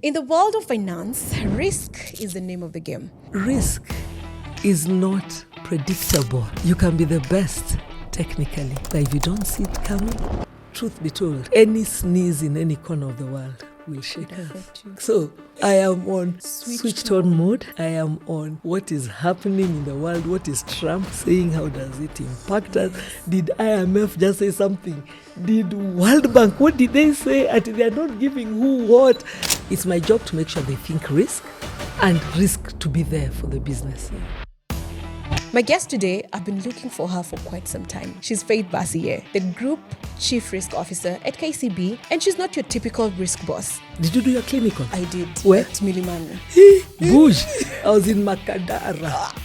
In the world of finance, risk is the name of the game. Risk is not predictable. You can be the best technically, but if you don't see it coming, truth be told, any sneeze in any corner of the world will shake us. So I am on switched on mode. I am on what is happening in the world. What is Trump saying? How does it impact us? Did IMF just say something? Did World Bank, what did they say? And they are not giving who what. It's my job to make sure they think risk and risk to be there for the business. My guest today, I've been looking for her for quite some time. She's Faith Basiye, the Group Chief Risk Officer at KCB, and she's not your typical risk boss. Did you do your clinical? I did. Where? At Milimani. Bush. I was in Makadara.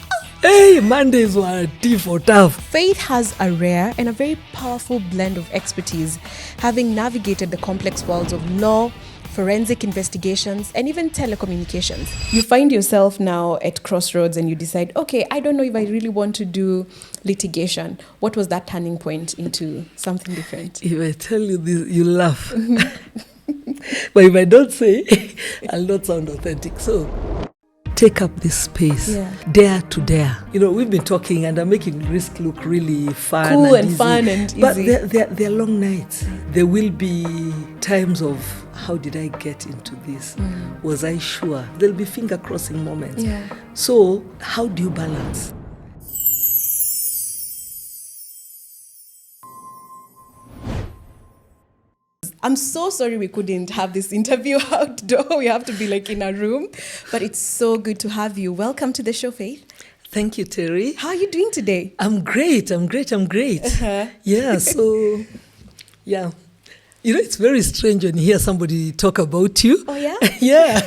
Hey, Mondays were tea for tough. Faith has a rare and a very powerful blend of expertise, having navigated the complex worlds of law, forensic investigations, and even telecommunications. You find yourself now at crossroads and you decide, okay, I don't know if I really want to do litigation. What was that turning point into something different? If I tell you this, you laugh. But if I don't say, I'll not sound authentic. So take up this space. Yeah. Dare to dare. You know, we've been talking and I'm making risk look really fun. Cool and easy. fun and easy. But they're long nights. There will be times of, how did I get into this? Was I sure? There'll be finger crossing moments. Yeah. So how do you balance? I'm so sorry we couldn't have this interview outdoor. We have to be like in a room. But it's so good to have you. Welcome to the show, Faith. Thank you, Terry. How are you doing today? I'm great. Uh-huh. Yeah, so, yeah. You know, it's very strange when you hear somebody talk about you. Oh, yeah? Yeah.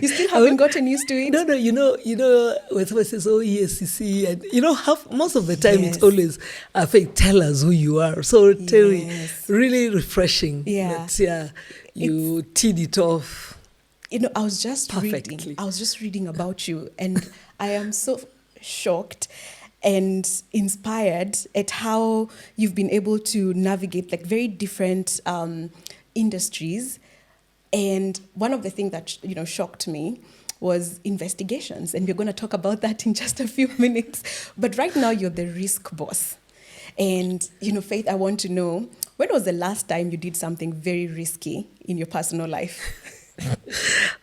You still haven't gotten used to it? No, you know, when somebody says, oh, ESCC, and, you know, most of the time Yes. it's always, tell us who you are. So, Terry, Yes. really refreshing. Yeah. That, you teed it off. You know, I was just Perfectly. reading about you, and I am so shocked and inspired at how you've been able to navigate like very different industries. And one of the things that shocked me was investigations, and we're going to talk about that in just a few minutes. But right now you're the risk boss. And Faith, I want to know, when was the last time you did something very risky in your personal life?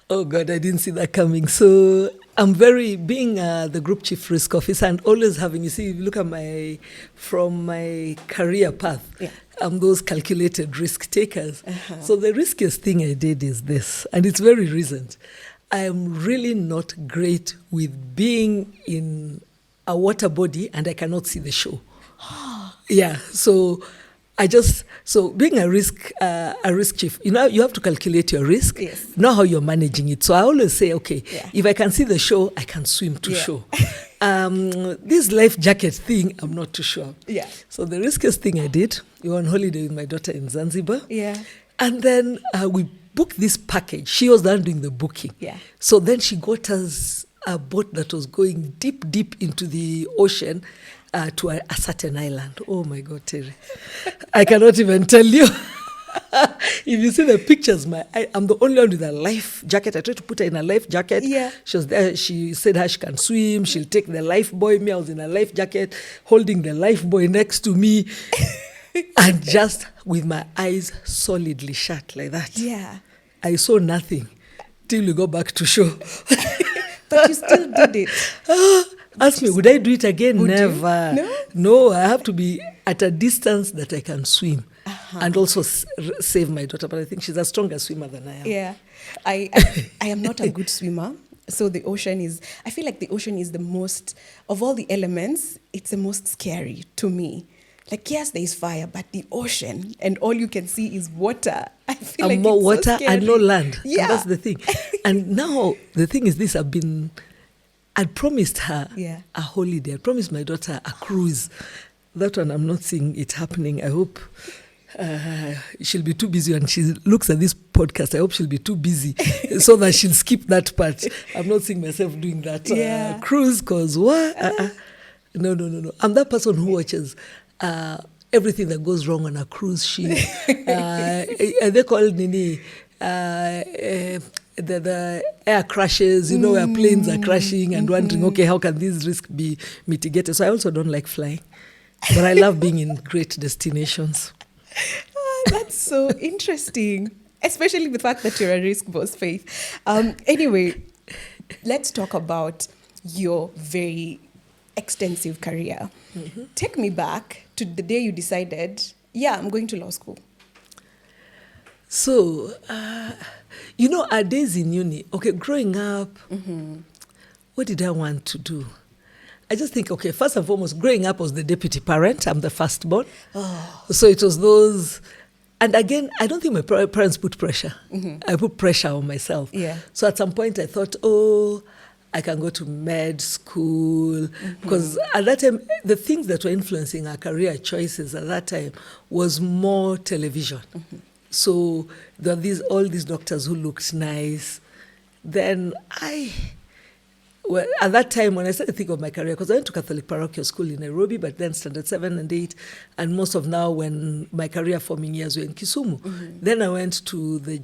Oh God, I didn't see that coming. So I'm being the Group Chief Risk Officer and always having, you see, look at from my career path, Yeah. I'm those calculated risk takers. Uh-huh. So the riskiest thing I did is this, and it's very recent. I am really not great with being in a water body and I cannot see the shore. Yeah, so being a risk chief, you have to calculate your risk, Yes. know how you're managing it. So I always say, okay, Yeah. if I can see the shore, I can swim to Yeah. shore. This life jacket thing, I'm not too sure. Yeah. So the riskiest thing I did, we were on holiday with my daughter in Zanzibar. Yeah. And then we booked this package. She was done doing the booking. Yeah. So then she got us a boat that was going deep into the ocean to a certain island. Oh my God, Terry. I cannot even tell you. If you see the pictures, I'm the only one with a life jacket. I tried to put her in a life jacket. Yeah. She was there. She said how she can swim. She'll take the life buoy. Me, I was in a life jacket, holding the life buoy next to me. And just with my eyes solidly shut like that. Yeah. I saw nothing till we go back to shore. But you still did it. Ask me, would I do it again? Would you? Never. No, I have to be at a distance that I can swim. Uh-huh. And also save my daughter. But I think she's a stronger swimmer than I am. Yeah. I am not a good swimmer. So I feel like the ocean is the most, of all the elements, it's the most scary to me. Like, yes, there is fire, but the ocean and all you can see is water. I feel like more it's water so scary. and no land. Yeah. And that's the thing. And now the thing is this, I promised her Yeah. a holiday. I promised my daughter a cruise. That one, I'm not seeing it happening. I hope she'll be too busy when she looks at this podcast. I hope she'll be too busy so that she'll skip that part. I'm not seeing myself doing that cruise because what? No. I'm that person who watches everything that goes wrong on a cruise ship. They call Nini the air crashes, where planes are crashing and wondering, okay, how can this risk be mitigated? So I also don't like flying, but I love being in great destinations. That's so interesting, especially the fact that you're a risk-based faith. Anyway, let's talk about your very extensive career. Take me back to the day you decided, I'm going to law school. So, our days in uni, growing up, what did I want to do? I just think, first and foremost, growing up, I was the deputy parent. I'm the firstborn. Oh. So it was those. And again, I don't think my parents put pressure. I put pressure on myself. Yeah. So at some point I thought, I can go to med school. Because at that time, the things that were influencing our career choices at that time was more television. So there were all these doctors who looked nice. Then at that time, when I started to think of my career, because I went to Catholic parochial school in Nairobi, but then standard 7 and 8, and most of now when my career forming years were in Kisumu. Then I went to the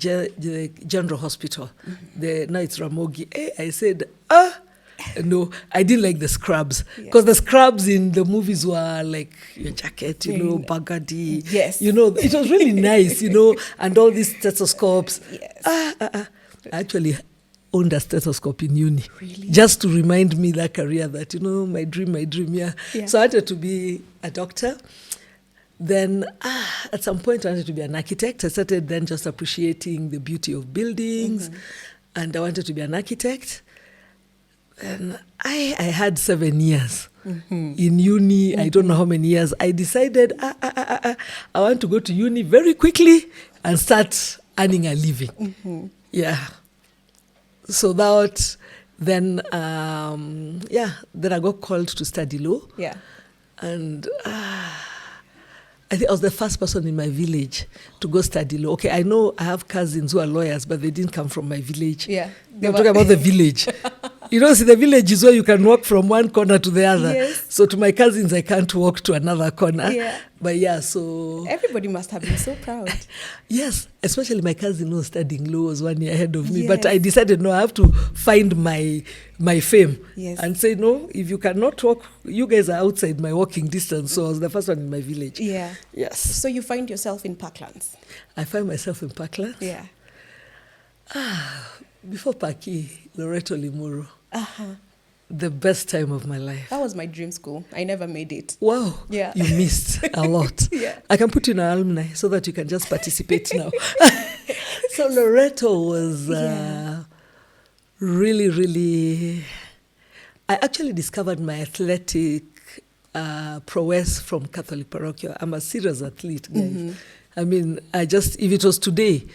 General Hospital. Now it's Ramogi. I said, no, I didn't like the scrubs. Because the scrubs in the movies were like your jacket, burgundy. Yes. It was really nice, and all these stethoscopes. Yes. I actually owned a stethoscope in uni. Really? Just to remind me that career that, my dream, yeah. So I wanted to be a doctor. Then at some point I wanted to be an architect. I started then just appreciating the beauty of buildings. And I wanted to be an architect. And I had 7 years in uni. I don't know how many years. I decided I want to go to uni very quickly and start earning a living. Yeah. So that then, then I got called to study law. Yeah. And I think I was the first person in my village to go study law. Okay, I know I have cousins who are lawyers, but they didn't come from my village. Yeah. I'm talking about the village. See, the village is where you can walk from one corner to the other. Yes. So to my cousins, I can't walk to another corner. Yeah. But so... Everybody must have been so proud. Yes, especially my cousin who was studying law was 1 year ahead of me. Yes. But I decided, no, I have to find my fame. Yes. And say, no, if you cannot walk, you guys are outside my walking distance. So I was the first one in my village. Yeah. Yes. So you find yourself in Parklands? I find myself in Parklands. Yeah. Before Paki, Loreto Limuru. The best time of my life. That was my dream school. I never made it. Wow. Yeah. You missed a lot. Yeah. I can put you in an alumni so that you can just participate now. So Loreto was really, really... I actually discovered my athletic prowess from Catholic parochial. I'm a serious athlete, guys. I mean, if it was today,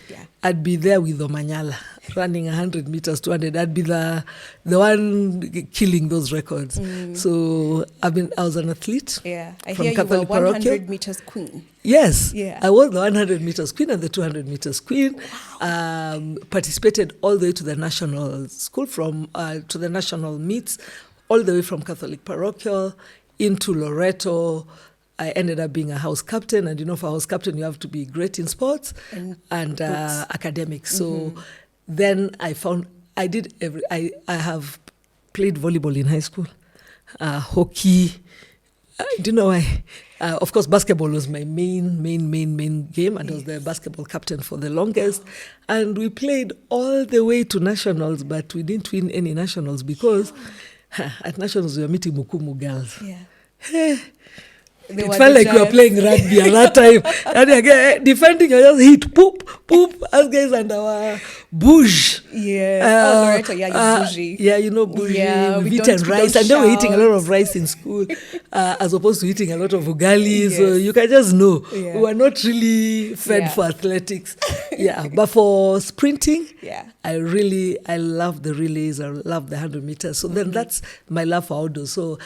I'd be there with Omanyala, running 100 meters, 200. I'd be the one killing those records. So I was an athlete. Yeah, I from hear Catholic you were 100 parochial. meters queen. Yes, yeah. I was the 100 meters queen and the 200 meters queen. Wow. Participated all the way to the national school, to the national meets, all the way from Catholic parochial into Loreto. I ended up being a house captain, and for a house captain, you have to be great in sports and academics. So then I found I have played volleyball in high school, hockey. I don't know why. Of course, basketball was my main game, and I was the basketball captain for the longest. And we played all the way to nationals, but we didn't win any nationals because at nationals we were meeting Mukumu girls. Yeah. It felt like we were playing rugby at that time. And again, defending, I just hit, poop, us guys and our bush. Yeah. Bougie. Bougie. Yeah, we eat rice. And then we're eating a lot of rice in school, as opposed to eating a lot of ugali. Yes. So you can just know we were not really fed for athletics. But for sprinting, I love the relays. I love the 100 meters. So then that's my love for outdoors. So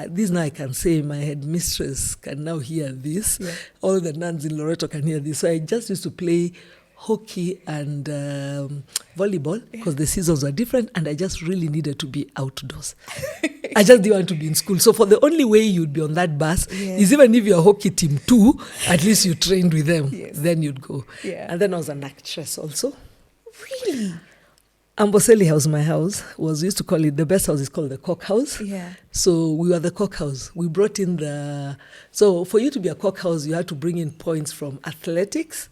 this now I can say my headmistress can now hear this. Yeah. All the nuns in Loreto can hear this. So I just used to play hockey and volleyball because the seasons were different, and I just really needed to be outdoors. I just didn't want to be in school. So for the only way you'd be on that bus is even if you're hockey team 2, at least you trained with them. Yes. Then you'd go. Yeah. And then I was an actress also. Really? Amboseli House, my house, was used to call it, the best house is called the Cock House. Yeah. So we were the Cock House. We brought in so for you to be a Cock House, you had to bring in points from athletics,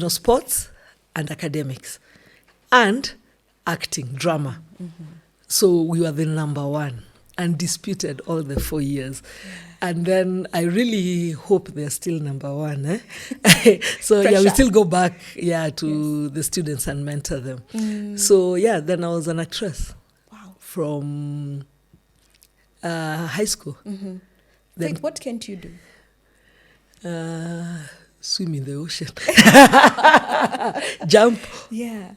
sports and academics, and acting, drama. Mm-hmm. So we were the number one, undisputed all the 4 years. Yeah. And then I really hope they're still number one. So Pressure. we still go back to the students and mentor them. So then I was an actress. Wow. From high school. Mm-hmm. Then what can't you do? Swim in the ocean. Jump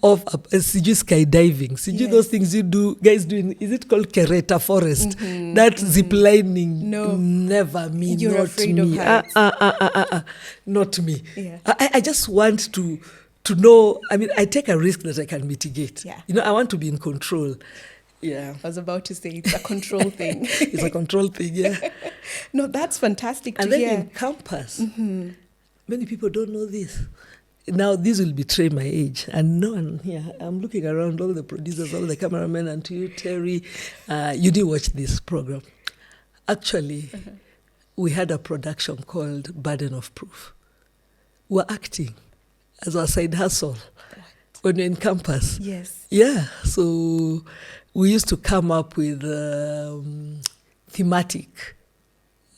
off skydiving. Those things you do, guys doing, is it called Kereta Forest? Mm-hmm. That zip lining. No. Never me. You're not afraid me. of heights. Not me. Yeah. I just want to know, I take a risk that I can mitigate. Yeah. I want to be in control. Yeah. I was about to say it's a control thing. It's a control thing, yeah. No, that's fantastic to hear. And then in campus, many people don't know this. Now, this will betray my age. And no one here, I'm looking around, all the producers, all the cameramen, and to you, Terry, you did watch this program. Actually, we had a production called Burden of Proof. We're acting as our side hustle when you're in campus. Yes. Yeah, so we used to come up with thematic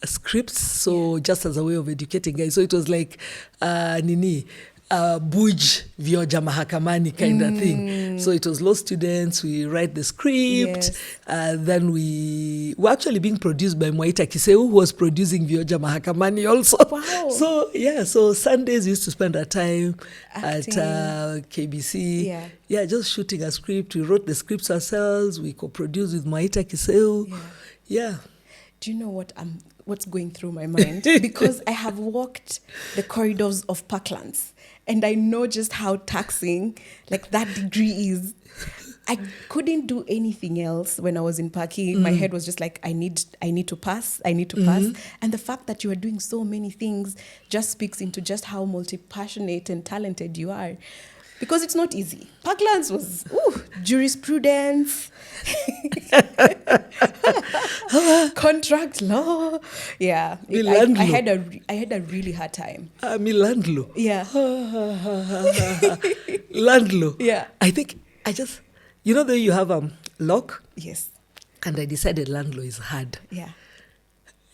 scripts, so just as a way of educating guys. So it was like Buj Vioja Mahakamani kind of thing. So it was law students, we write the script, then we were actually being produced by Mwaita Kiseu, who was producing Vioja Mahakamani also. Wow. So Sundays we used to spend our time acting at KBC. Yeah, just shooting a script. We wrote the scripts ourselves, we co-produced with Mwaita Kiseu. Yeah. Do you know what's going through my mind? Because I have walked the corridors of Parklands and I know just how taxing that degree is. I couldn't do anything else when I was in Paki. My head was just like, I need to pass. I need to pass. And the fact that you are doing so many things just speaks into just how multi-passionate and talented you are. Because it's not easy. Parklands was jurisprudence, contract law. Yeah, I had a really hard time. Landlo. Yeah. Landlo. Yeah. I think I just, there you have lock. Yes. And I decided Landlo is hard. Yeah.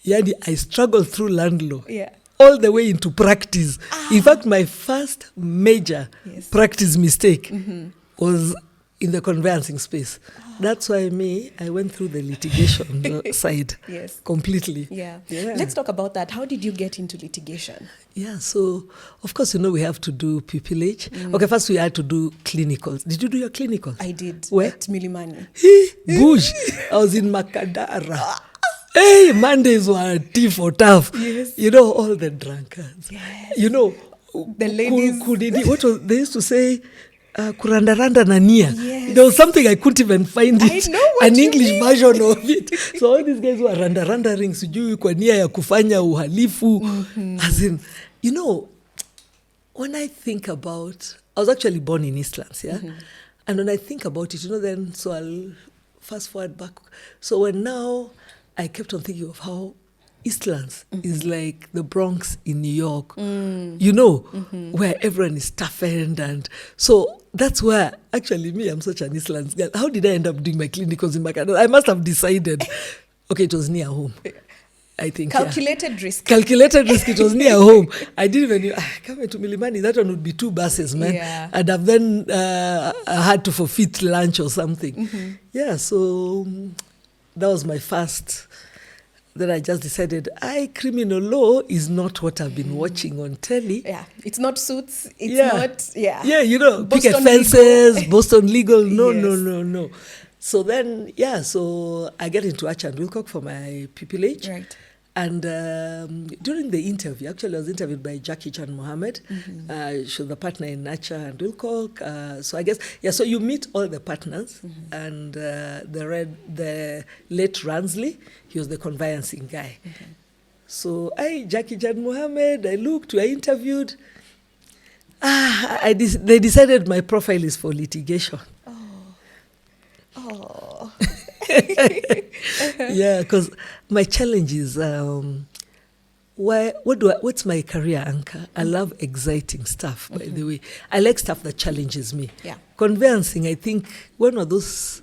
Yeah, I struggled through Landlo. Yeah. All the way into practice. In fact, my first major practice mistake was in the conveyancing space. That's why I went through the litigation side completely. Yeah. Let's talk about that. How did you get into litigation? Yeah, so of course, we have to do pupillage. Okay, first we had to do clinicals. Did you do your clinicals? I did. Where? At Milimani. Bush. I was in Makadara. Hey, Mondays were tea for tough. Yes. All the drunkards. Yes. The ladies. What was they used to say? Kurandaranda Nania. Yes. There was something I couldn't even find it. I know what an you English mean. version of it. So all these guys were randarandering sijui kwa nia ya kufanya uhalifu. As in, when I think about, I was actually born in Eastlands, yeah? And when I think about it, then, so I'll fast forward back. So when now I kept on thinking of how Eastlands is like the Bronx in New York, where everyone is toughened. And so that's where, actually, I'm such an Eastlands girl. How did I end up doing my clinicals in Makadara? I must have decided, okay, it was near home. I think. Calculated risk. Calculated risk, it was near home. I didn't even, coming to Milimani, that one would be 2 buses, man. Yeah. I'd have then had to forfeit lunch or something. Yeah, so that was my first. Then I just decided, criminal law is not what I've been watching on telly. Yeah, it's not Suits. It's not, Yeah, Boston picket fences, legal. Boston legal. No, Yes. no. So then, so I get into Archer and Wilcock for my pupillage. Right. And during the interview, actually I was interviewed by Jackie Chan Mohammed. She was the partner in Archer and Wilcock. So I guess, so you meet all the partners. And the late Ransley, he was the conveyancing guy. So Jackie Chan Mohammed, I looked, I interviewed. They decided my profile is for litigation. Oh. Yeah, because my challenge is what's my career anchor? I love exciting stuff, by the way. I like stuff that challenges me. Yeah. Conveyancing, I think, when were those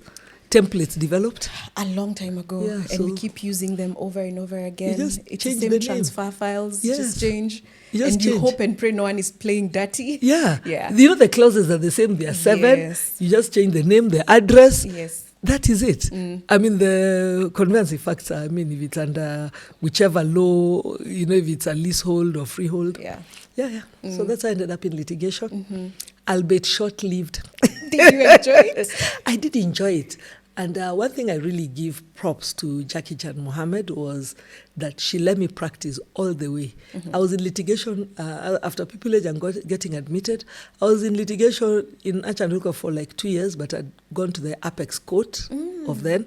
templates developed? A long time ago. Yeah, and we keep using them over and over again. just It's change the the same name. transfer files, Yes. just change. You just and you change. hope and pray no one is playing dirty. Yeah. Yeah. You know, the clauses are the same, they are 7. Yes. You just change the name, the address. Yes. That is it. I mean, the conveyancing factor, I mean, if it's under whichever law, you know, if it's a leasehold or freehold. Yeah. Yeah. So that's how I ended up in litigation, albeit short-lived. Did you enjoy it? I did enjoy it. And one thing I really give props to Jackie Chan Mohammed was that she let me practice all the way. I was in litigation after pupillage and getting admitted. I was in litigation in Achanduka for like 2 years, but I'd gone to the apex court of then,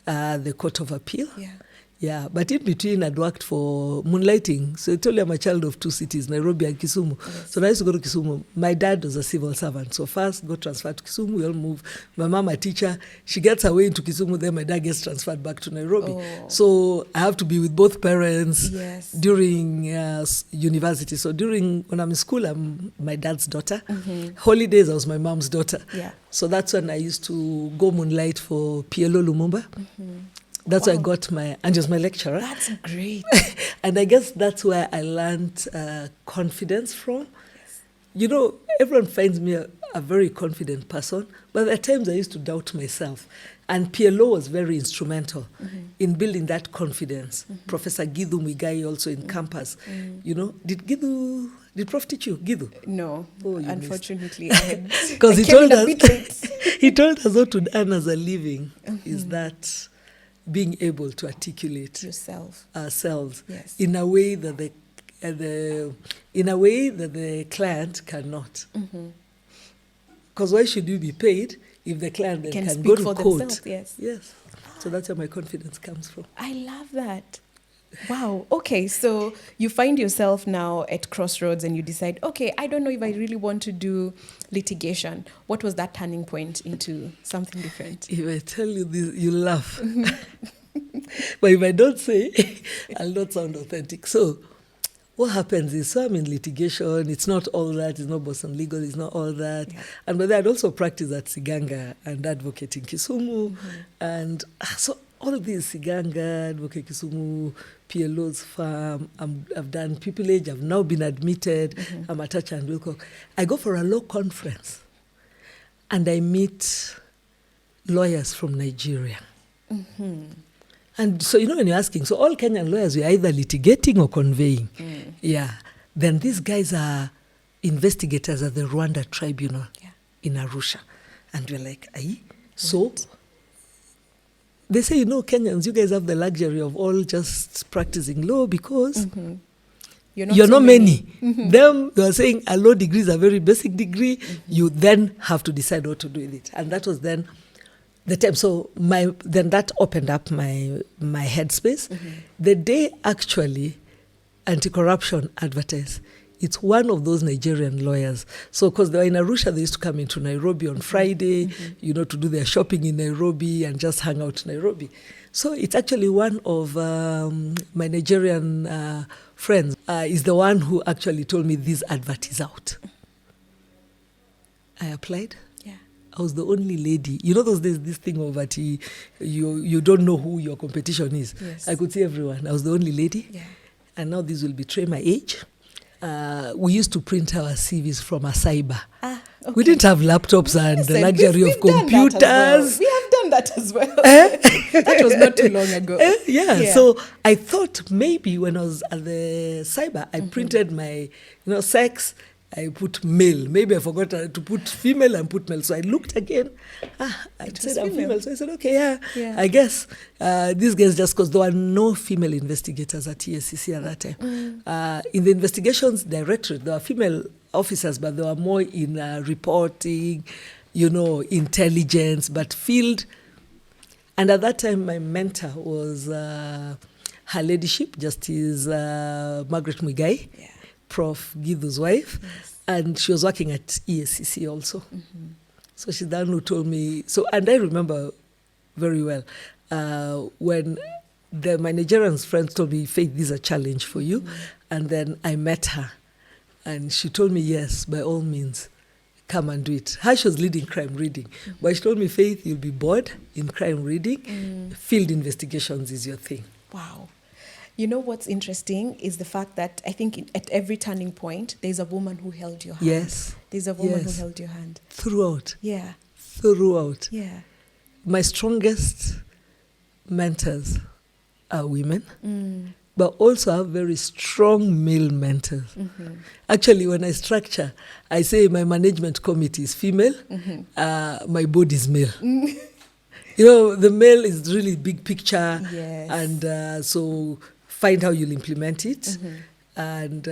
the Court of Appeal. Yeah. Yeah, but in between I'd worked for moonlighting. So I told you I'm a child of 2 cities, Nairobi and Kisumu. Yes. So I used to go to Kisumu. My dad was a civil servant. So first got transferred to Kisumu, we all moved. My mom, a teacher, she gets her way into Kisumu, then my dad gets transferred back to Nairobi. Oh. So I have to be with both parents Yes. during university. So when I'm in school, I'm my dad's daughter. Holidays, I was my mom's daughter. Yeah. So that's when I used to go moonlight for PLO Lumumba. That's where I got and he was my lecturer. That's great. And I guess that's where I learned confidence from. Yes. You know, everyone finds me a very confident person, but at times I used to doubt myself. And PLO was very instrumental in building that confidence. Professor Githu Muigai also in campus. You know, did Prof teach you, Githu? No, Oh, you unfortunately. I had because I he came told in a us bit late. he told us what to earn as a living is that being able to articulate Yourself. ourselves Yes. in a way that the client cannot. Because why should you be paid if the client then Can can speak go to for court? themselves, yes. Yes. So that's where my confidence comes from. I love that. Wow. Okay, so you find yourself now at crossroads and you decide, okay, I don't know if I really want to do litigation. What was that turning point into something different? If I tell you this, you laugh. But if I don't say, I'll not sound authentic. So what happens is, so I'm in litigation. It's not all that. It's not Boston Legal. It's not all that. Yeah. And but I'd also practice at Siganga and advocate in Kisumu. And so all of these, Siganga, advocate Kisumu, PLO's farm, I've done pupillage. I've now been admitted. I'm at Touch and Wilcock. I go for a law conference and I meet lawyers from Nigeria. And so, you know, when you're asking, so all Kenyan lawyers were either litigating or conveying. Yeah. Then these guys are investigators at the Rwanda Tribunal in Arusha. And we're like, aye? So they say, you know, Kenyans, you guys have the luxury of all just practicing law because you're not many. Them, they were saying a law degree is a very basic degree. You then have to decide what to do with it. And that was then the time. So then that opened up my headspace. The day actually anti-corruption advertised, it's one of those Nigerian lawyers. So because they were in Arusha, they used to come into Nairobi on Friday, you know, to do their shopping in Nairobi and just hang out in Nairobi. So it's actually one of my Nigerian friends is the one who actually told me this advert is out. I applied. I was the only lady. You know, those days, this thing of that you don't know who your competition is. Yes. I could see everyone. I was the only lady. Yeah. And now this will betray my age. We used to print our CVs from a cyber. Okay. We didn't have laptops and the luxury of computers. We have done that as well. That was not too long ago. Yeah. So I thought maybe when I was at the cyber, I printed my, sex. I put male. Maybe I forgot to put female and put male. So I looked again. I said I'm female. So I said, okay, I guess these guys, just because there were no female investigators at ESCC at that time. In the investigations directorate, there were female officers, but they were more in reporting, intelligence, but field. And at that time, my mentor was Her Ladyship, Justice Margaret Muigai. Yeah. Prof. Githu's wife, and she was working at ESCC also. So she's the one who told me. So, and I remember very well. When my Nigerian friends told me, Faith, this is a challenge for you. And then I met her and she told me, yes, by all means, come and do it. She was leading crime reading. But she told me, Faith, you'll be bored in crime reading. Field investigations is your thing. Wow. You know what's interesting is the fact that I think at every turning point, there's a woman who held your hand. Yes. There's a woman who held your hand. Throughout. Yeah. Throughout. Yeah. My strongest mentors are women, but also I have very strong male mentors. Actually, when I structure, I say my management committee is female, my board is male. You know, the male is really big picture, and so find how you'll implement it, and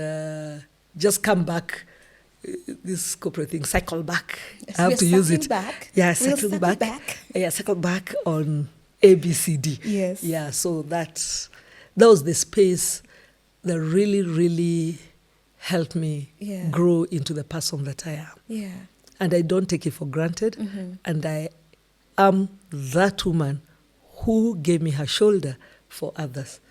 just come back. This corporate thing, cycle back. I have to use it. Back. Yeah, cycle back. Yeah, cycle back on ABCD. Yes. Yeah, so that was the space that really, really helped me grow into the person that I am. Yeah. And I don't take it for granted. And I am that woman who gave me her shoulder for others.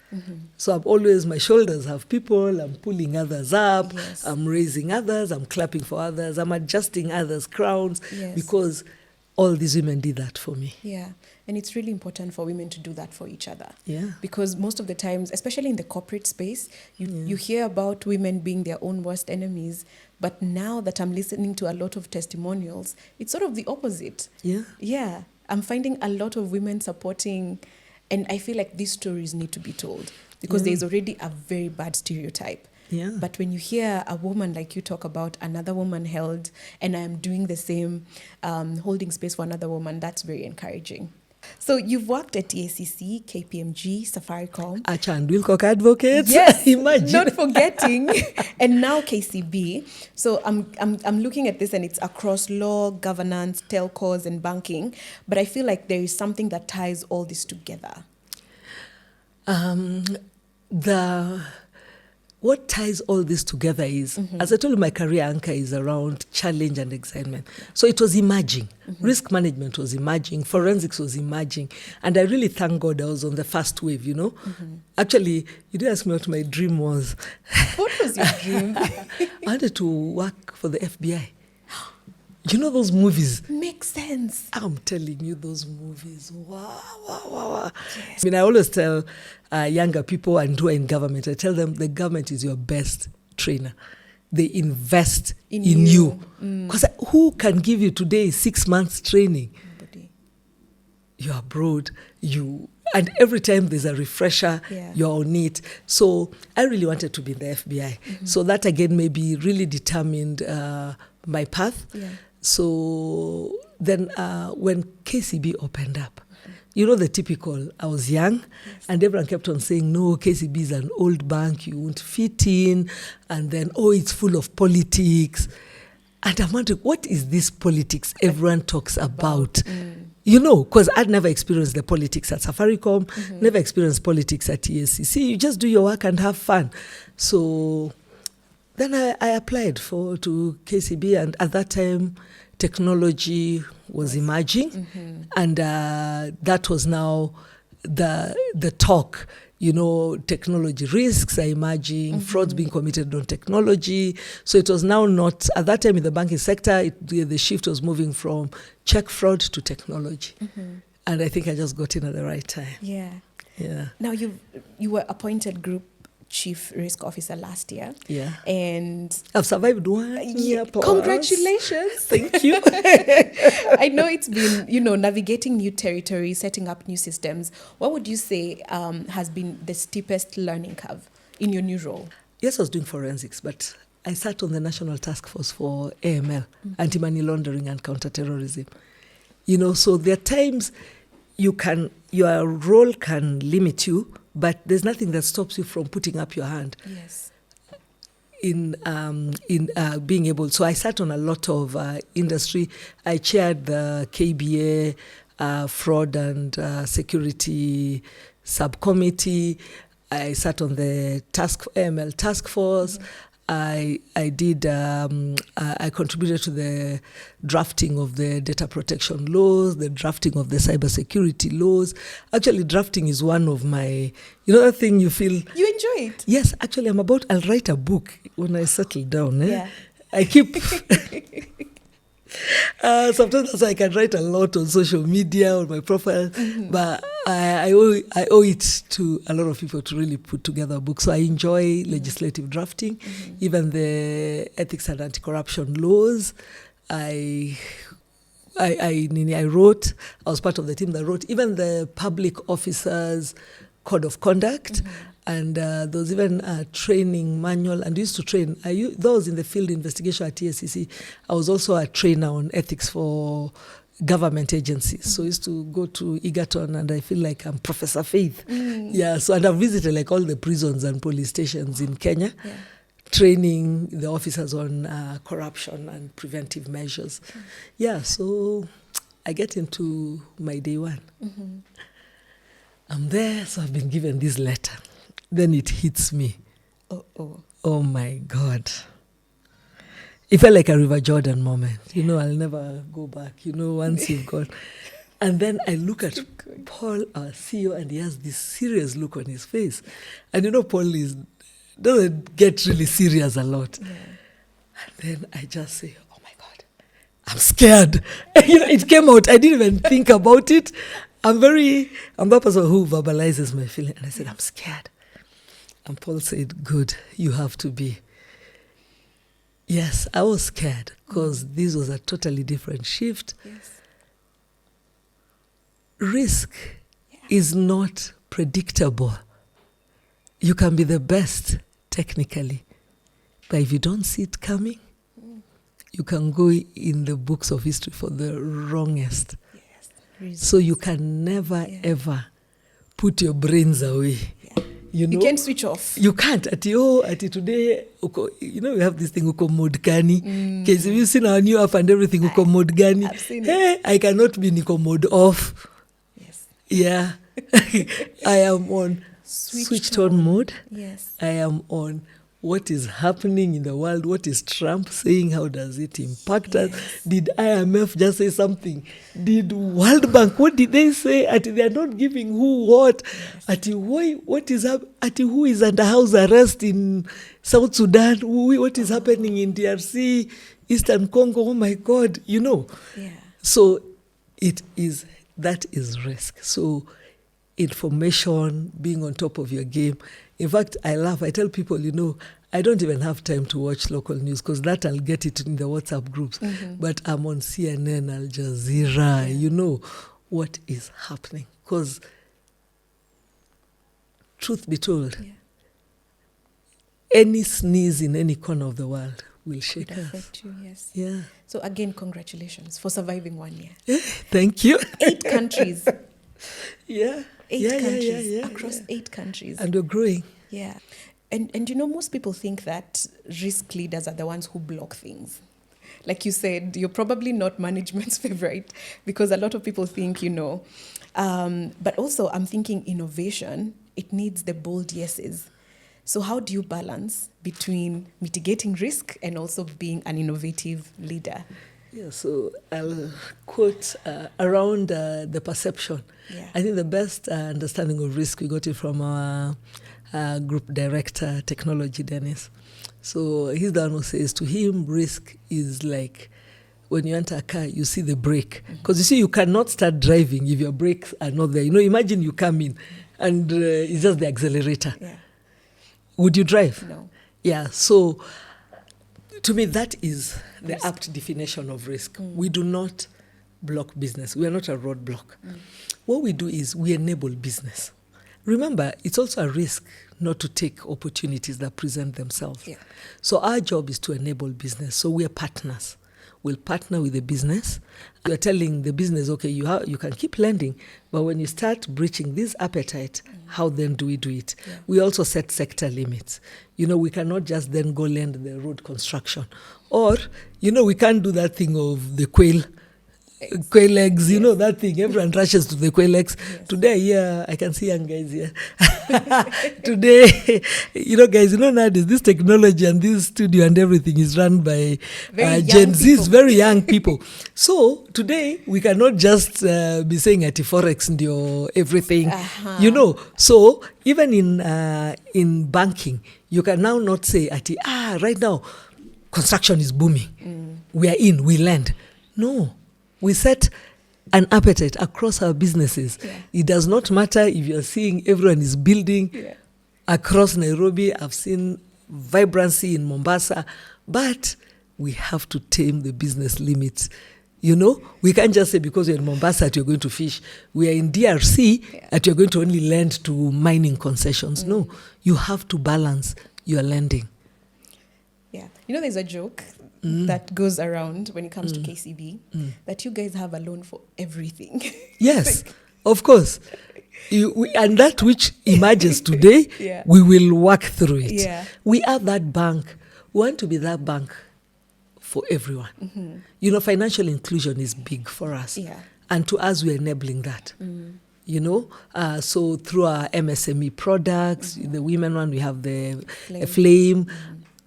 So I'm always, my shoulders have people, I'm pulling others up, I'm raising others, I'm clapping for others, I'm adjusting others' crowns, because all these women did that for me. Yeah, and it's really important for women to do that for each other. Yeah. Because most of the times, especially in the corporate space, you hear about women being their own worst enemies, but now that I'm listening to a lot of testimonials, it's sort of the opposite. Yeah. Yeah, I'm finding a lot of women supporting. And I feel like these stories need to be told because there's already a very bad stereotype. Yeah. But when you hear a woman like you talk about another woman held, and I'm doing the same, holding space for another woman, that's very encouraging. So you've worked at TACC, KPMG, Safaricom. And Wilcock Advocates. Yes, imagine. not forgetting. And now KCB. So I'm looking at this and it's across law, governance, telcos, and banking. But I feel like there is something that ties all this together. What ties all this together is, as I told you, my career anchor is around challenge and excitement. So it was emerging. Risk management was emerging. Forensics was emerging. And I really thank God I was on the first wave, you know. Actually, you did ask me what my dream was. What was your dream? I wanted to work for the FBI. You know those movies? Makes sense. I'm telling you, those movies. Wow. Yes. I mean, I always tell younger people and who are in government, I tell them the government is your best trainer. They invest in you. Because who can give you today 6 months training? Nobody. You're abroad, and every time there's a refresher, you're on it. So I really wanted to be in the FBI. So that again maybe really determined my path. Yeah. So then when KCB opened up, you know the typical, I was young, and everyone kept on saying, no, KCB is an old bank, you won't fit in, and then, it's full of politics. And I'm wondering, what is this politics everyone talks about? You know, because I'd never experienced the politics at Safaricom, never experienced politics at TACC. You just do your work and have fun. So then I applied to KCB, and at that time, technology was emerging, and that was now the talk. You know, technology risks are emerging, frauds being committed on technology. So it was now not, at that time in the banking sector, the shift was moving from check fraud to technology. And I think I just got in at the right time. Yeah. Yeah. Now you were appointed Group Chief Risk Officer last year. Yeah. And I've survived 1 year. Congratulations. Thank you. I know it's been, navigating new territory, setting up new systems. What would you say has been the steepest learning curve in your new role? Yes, I was doing forensics, but I sat on the National Task Force for AML, anti-money laundering and counterterrorism. So there are times your role can limit you, but there's nothing that stops you from putting up your hand. Yes. In being able, so I sat on a lot of industry. I chaired the KBA fraud and security subcommittee. I sat on the AML task force. I did. I contributed to the drafting of the data protection laws, the drafting of the cybersecurity laws. Actually, drafting is one of my. You know that thing you feel. You enjoy it. Yes, actually, I'll write a book when I settle down. Yeah. I keep. Sometimes I can write a lot on social media, on my profile, but I owe it to a lot of people to really put together a book. So I enjoy legislative drafting, even the ethics and anti-corruption laws. I wrote, I was part of the team that wrote even the public officers' code of conduct. And there was even a training manual, and we used to train. Those in the field investigation at TSCC, I was also a trainer on ethics for government agencies. So I used to go to Egerton, and I feel like I'm Professor Faith. Yeah, so and I've visited like all the prisons and police stations in Kenya, training the officers on corruption and preventive measures. Yeah, so I get into my day one. I'm there, so I've been given this letter. Then it hits me. Oh my God. It felt like a River Jordan moment. You know, I'll never go back. You know, once you've gone. And then I look at Paul, our CEO, and he has this serious look on his face. And you know, Paul doesn't get really serious a lot. And then I just say, oh my God, I'm scared. You know, it came out. I didn't even think about it. I'm that person who verbalizes my feeling. And I said, I'm scared. And Paul said, good, you have to be. Yes, I was scared because this was a totally different shift. Yes. Risk is not predictable. You can be the best technically, but if you don't see it coming, you can go in the books of history for the wrongest. Yes. So you can never, ever put your brains away. You know, you can't switch off. You can't. Ati today, you know, we have this thing, uko mode gani. Because have you seen our new app and everything, uko mode gani? I've seen it. I cannot be niko mode off. Yes. Yeah. I am on switched on mode. Yes. I am on what is happening in the world. What is Trump saying? How does it impact us? Did IMF just say something? Did World Bank, what did they say? They are not giving who what? What is up? Who is under house arrest in South Sudan? What is happening in DRC, Eastern Congo? Oh my God, you know. Yeah. So that is risk. So information, being on top of your game. In fact, I laugh. I tell people, you know, I don't even have time to watch local news because that I'll get it in the WhatsApp groups. But I'm on CNN, Al Jazeera, you know what is happening. Because truth be told, any sneeze in any corner of the world will shake us. Affect you, yes. Yeah. So again, congratulations for surviving 1 year. Thank you. 8 countries. Yeah. 8 countries, across 8 countries. And we're growing. Yeah. And you know, most people think that risk leaders are the ones who block things. Like you said, you're probably not management's favorite because a lot of people think, you know. But also I'm thinking innovation, it needs the bold yeses. So how do you balance between mitigating risk and also being an innovative leader? Yeah, so I'll quote around the perception. Yeah. I think the best understanding of risk, we got it from our group director, technology, Dennis. So he's the one who says to him, risk is like when you enter a car, you see the brake. Because you see, you cannot start driving if your brakes are not there. You know, imagine you come in and it's just the accelerator. Yeah. Would you drive? No. Yeah, so to me, that is the apt definition of risk. We do not block business. We are not a roadblock. What we do is we enable business. Remember, it's also a risk not to take opportunities that present themselves. Yeah. So our job is to enable business. So we are partners. We'll partner with the business. We're telling the business, okay, you can keep lending, but when you start breaching this appetite, how then do we do it? Yeah. We also set sector limits. You know, we cannot just then go lend the road construction. Or, you know, we can't do that thing of the quail quail eggs, you know that thing. Everyone rushes to the quail eggs. Yes. Today, I can see young guys here. Today, guys, nowadays this technology and this studio and everything is run by Gen Zs, very young people. So today we cannot just be saying ati forex ndio everything, So even in banking, you can now not say ati right now construction is booming. We are in, we lend. No, we set an appetite across our businesses. Yeah. It does not matter if you're seeing everyone is building across Nairobi. I've seen vibrancy in Mombasa, but we have to tame the business limits. We can't just say because you're in Mombasa that you're going to fish. We are in DRC that you're going to only lend to mining concessions. No, you have to balance your lending. Yeah. There's a joke that goes around when it comes to KCB, that you guys have a loan for everything. Yes, of course. And that which emerges today, we will work through it. Yeah. We are that bank. We want to be that bank for everyone. Mm-hmm. Financial inclusion is big for us. Yeah. And to us, we're enabling that. So through our MSME products, the women one, we have the Flame.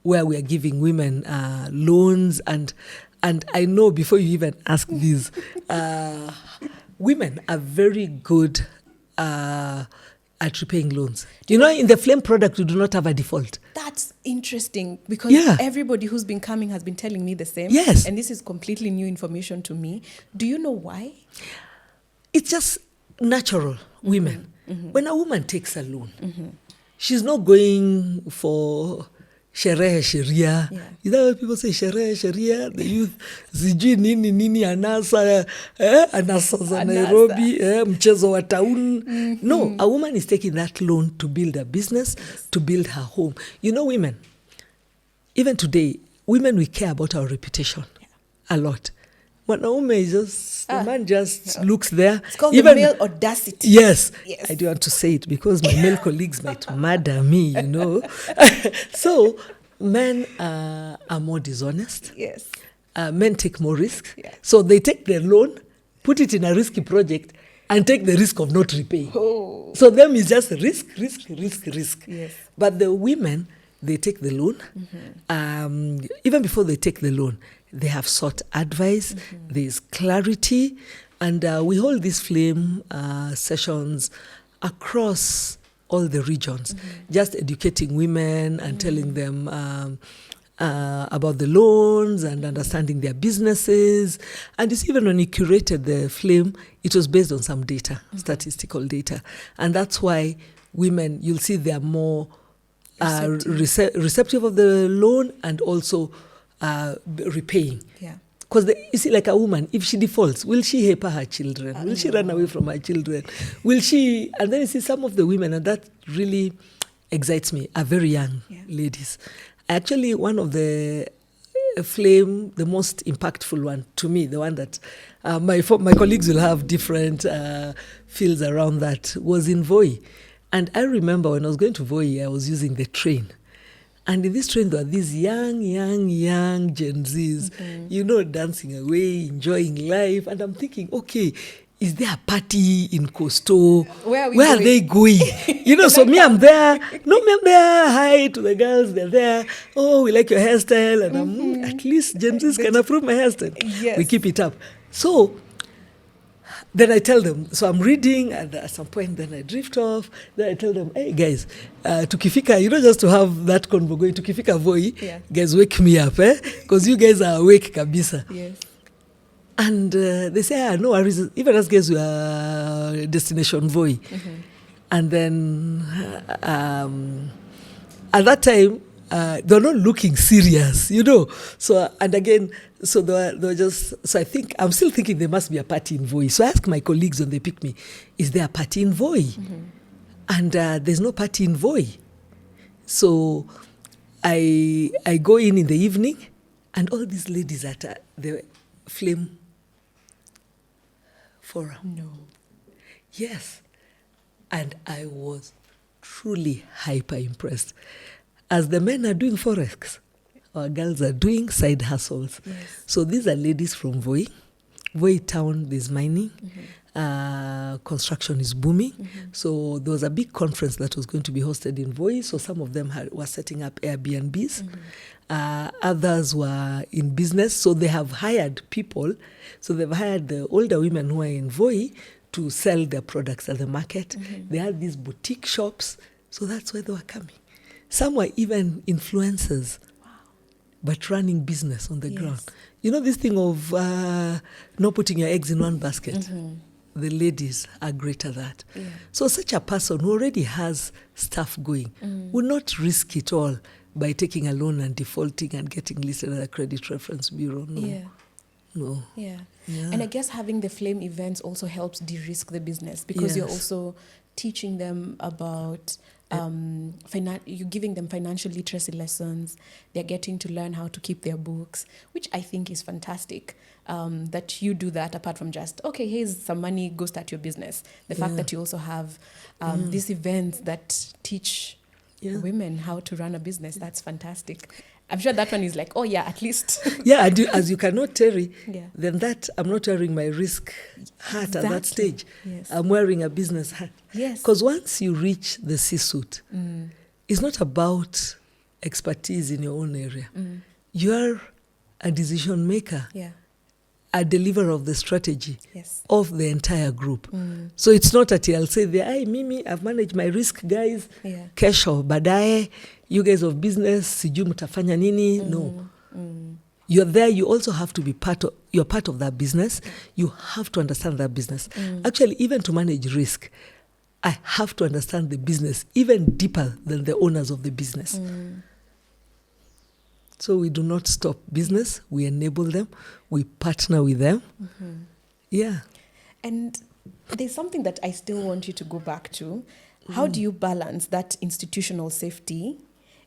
Where we are giving women loans, and I know before you even ask these, women are very good at repaying loans. In the Flame product, we do not have a default. That's interesting because everybody who's been coming has been telling me the same. Yes. And this is completely new information to me. Do you know why? It's just natural, women. Mm-hmm. When a woman takes a loan, she's not going for sherehe sheria. Is that what people say? Sherehe sheria, the youth sijui nini anasa za Nairobi, mchezo wa town. No, a woman is taking that loan to build a business, to build her home. Women, even today, women, we care about our reputation a lot. Mwanaume is just, the man just looks there. It's called even, the male audacity. Yes. I do want to say it because my male colleagues might murder me, So, men are more dishonest. Yes. Men take more risks. Yeah. So they take their loan, put it in a risky project, and take the risk of not repaying. Oh. So them is just risk. Yes. But the women, they take the loan. Even before they take the loan, they have sought advice, there's clarity, and we hold these Flame sessions across all the regions, just educating women and telling them about the loans and understanding their businesses. And it's even when you curated the Flame, it was based on some data, statistical data. And that's why women, you'll see they're more receptive of the loan and also repaying. Yeah. Because you see, like a woman, if she defaults, will she hamper her children? Will she run away from her children? Will she? And then you see some of the women, and that really excites me, are very young ladies. Actually, one of the Flame, the most impactful one to me, the one that my colleagues will have different fields around that, was in Voi. And I remember when I was going to Voi, I was using the train. And in this train, there were these young Gen Zs, dancing away, enjoying life. And I'm thinking, okay, is there a party in Costo? Where are they going? So me, I'm there. No, me, I'm there. Hi to the girls, they're there. Oh, we like your hairstyle. And at least Gen Zs can approve my hairstyle. Yes. We keep it up. So then I tell them, so I'm reading, and at some point, then I drift off. Then I tell them, hey, guys, tukifika, just to have that convo going, tukifika Voi, guys, wake me up, because you guys are awake kabisa. Yes. And they say, no worries, even as guys, we are destination Voi. And then at that time, they're not looking serious, So, and again, so they were just, so I think, I'm still thinking there must be a party in Voi. So I ask my colleagues when they pick me, is there a party in Voi? And there's no party in Voi. So I go in the evening, and all these ladies at the Flame Forum. No. Yes. And I was truly hyper impressed. As the men are doing forex, our girls are doing side hustles. Yes. So these are ladies from Voi Voi town, there's mining. Construction is booming. So there was a big conference that was going to be hosted in Voi. So some of them were setting up Airbnbs. Others were in business. So they have hired people. So they've hired the older women who are in Voi to sell their products at the market. They had these boutique shops. So that's where they were coming. Some were even influencers, but running business on the ground. You know this thing of not putting your eggs in one basket? The ladies are great at that. So such a person who already has stuff going would not risk it all by taking a loan and defaulting and getting listed at a credit reference bureau. No. And I guess having the flame events also helps de-risk the business, because you're also teaching them about you're giving them financial literacy lessons. They're getting to learn how to keep their books, which I think is fantastic. That you do that apart from just, okay, here's some money, go start your business. The fact that you also have these events that teach women how to run a business, that's fantastic. I'm sure that one is like, oh yeah, at least. As you cannot, Terry, then that I'm not wearing my risk hat at that stage. I'm wearing a business hat. Because once you reach the C-suite, it's not about expertise in your own area. You're a decision maker, a deliverer of the strategy of the entire group. So it's not that I'll say, Mimi, I've managed my risk, guys. Kesho, baadaye, you guys of business, sijui mtafanya nini. No. You're there, you also have to be you're part of that business. You have to understand that business. Actually, even to manage risk, I have to understand the business even deeper than the owners of the business. So we do not stop business. We enable them. We partner with them. And there's something that I still want you to go back to. How do you balance that institutional safety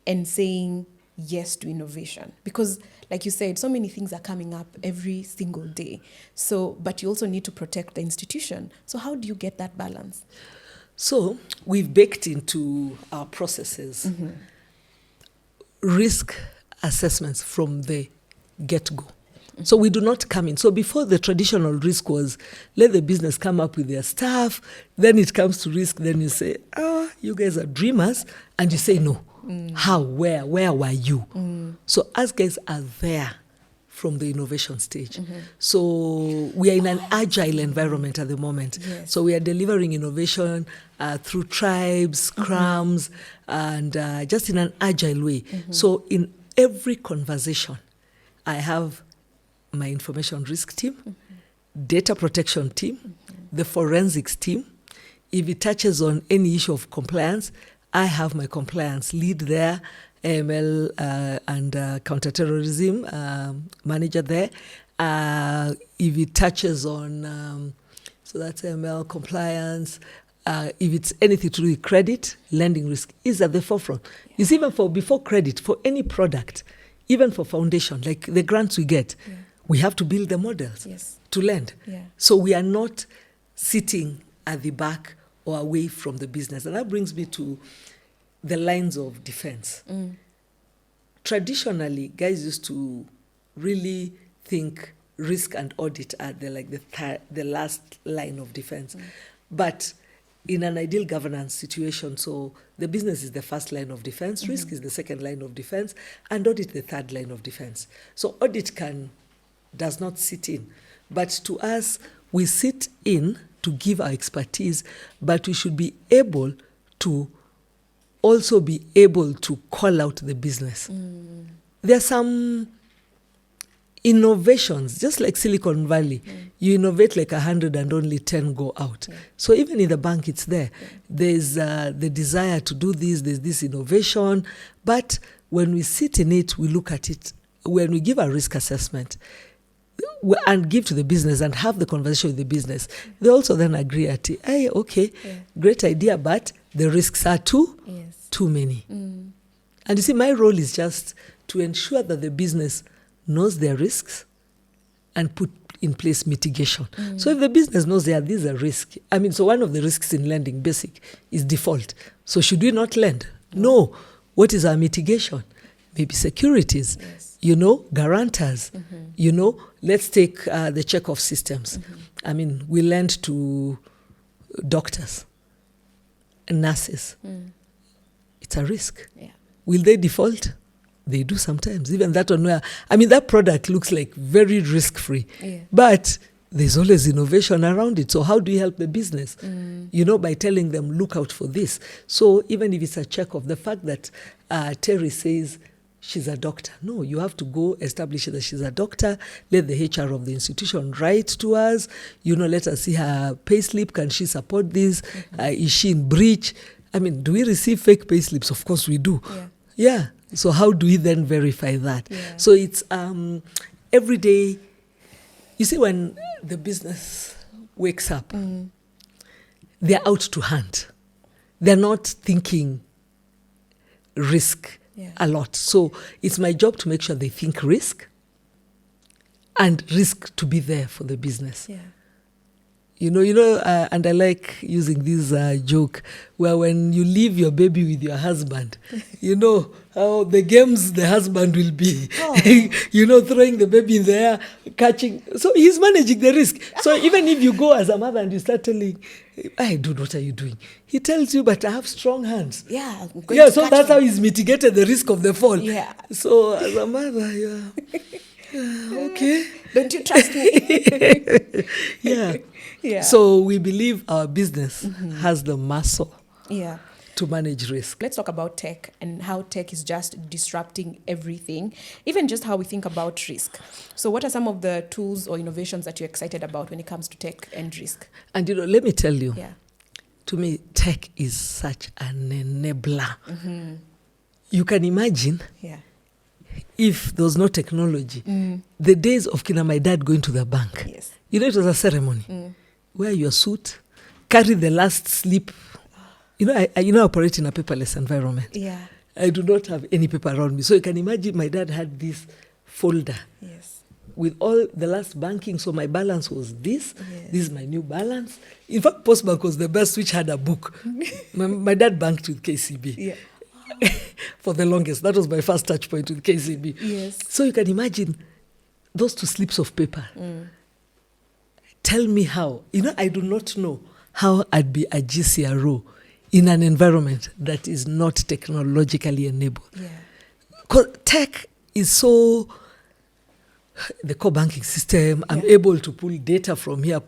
and saying yes to innovation? Because like you said, so many things are coming up every single day. So, but you also need to protect the institution. So how do you get that balance? So we've baked into our processes risk assessments from the get-go. So we do not come in. So before, the traditional risk was let the business come up with their stuff, then it comes to risk, then you say, you guys are dreamers, and you say no. How, where were you? So us guys are there from the innovation stage. So we are in an agile environment at the moment. So we are delivering innovation through tribes, scrums, and just in an agile way. So in every conversation, I have my information risk team, data protection team, the forensics team. If it touches on any issue of compliance, I have my compliance lead there, AML and counterterrorism manager there. If it touches on, so that's AML, compliance, if it's anything to do with credit, lending risk is at the forefront. It's even before credit, for any product, even for foundation, like the grants we get, we have to build the models to lend. So we are not sitting at the back or away from the business. And that brings me to the lines of defense. Traditionally, guys used to really think risk and audit are the last line of defense. But in an ideal governance situation, so the business is the first line of defense, risk is the second line of defense, and audit the third line of defense. So audit does not sit in. But to us, we sit in to give our expertise, but we should be able to also be able to call out the business. There are some innovations, just like Silicon Valley. You innovate like 100 and only 10 go out. So even in the bank, it's there. There's the desire to do this, there's this innovation. But when we sit in it, we look at it. When we give a risk assessment, and give to the business and have the conversation with the business, they also then agree at it. Hey, okay, great idea, but the risks are too many. And you see, my role is just to ensure that the business knows their risks and put in place mitigation. So if the business knows these are risks, so one of the risks in lending, basic, is default. So should we not lend? No. What is our mitigation? maybe securities, Yes. Guarantors, let's take the check-off systems. I mean, we lend to doctors and nurses. It's a risk. Yeah. Will they default? They do sometimes. Even that one where, that product looks like very risk-free. Yeah. But there's always innovation around it. So how do you help the business? By telling them, look out for this. So even if it's a check-off, the fact that Terry says she's a doctor. No, you have to go establish that she's a doctor. Let the HR of the institution write to us. Let us see her payslip. Can she support this? Is she in breach? Do we receive fake payslips? Of course we do. Yeah. So how do we then verify that? Yeah. So it's every day. You see, when the business wakes up, they're out to hunt. They're not thinking risk a lot. So it's my job to make sure they think risk and risk to be there for the business. Yeah. And I like using this joke where when you leave your baby with your husband, how the games the husband will be, throwing the baby in the air, catching. So he's managing the risk. So even if you go as a mother and you start telling, I do, what are you doing? He tells you, but I have strong hands. Yeah. So that's how he's mitigated the risk of the fall. Yeah. So as a mother, okay. Don't you trust me? Yeah. Yeah. So we believe our business has the muscle to manage risk. Let's talk about tech and how tech is just disrupting everything, even just how we think about risk. So what are some of the tools or innovations that you're excited about when it comes to tech and risk? And let me tell you, to me, tech is such an enabler. You can imagine if there was no technology, the days of my dad going to the bank, it was a ceremony. Wear your suit, carry the last slip. I operate in a paperless environment. Yeah. I do not have any paper around me. So you can imagine my dad had this folder with all the last banking. So my balance was this. Yes. This is my new balance. In fact, Postbank was the best, which had a book. my dad banked with KCB. Yeah. For the longest. That was my first touch point with KCB. Yes. So you can imagine those 2 slips of paper. Tell me how. I do not know how I'd be a GCRO in an environment that is not technologically enabled. Because tech is so... The core banking system, I'm able to pull data from here,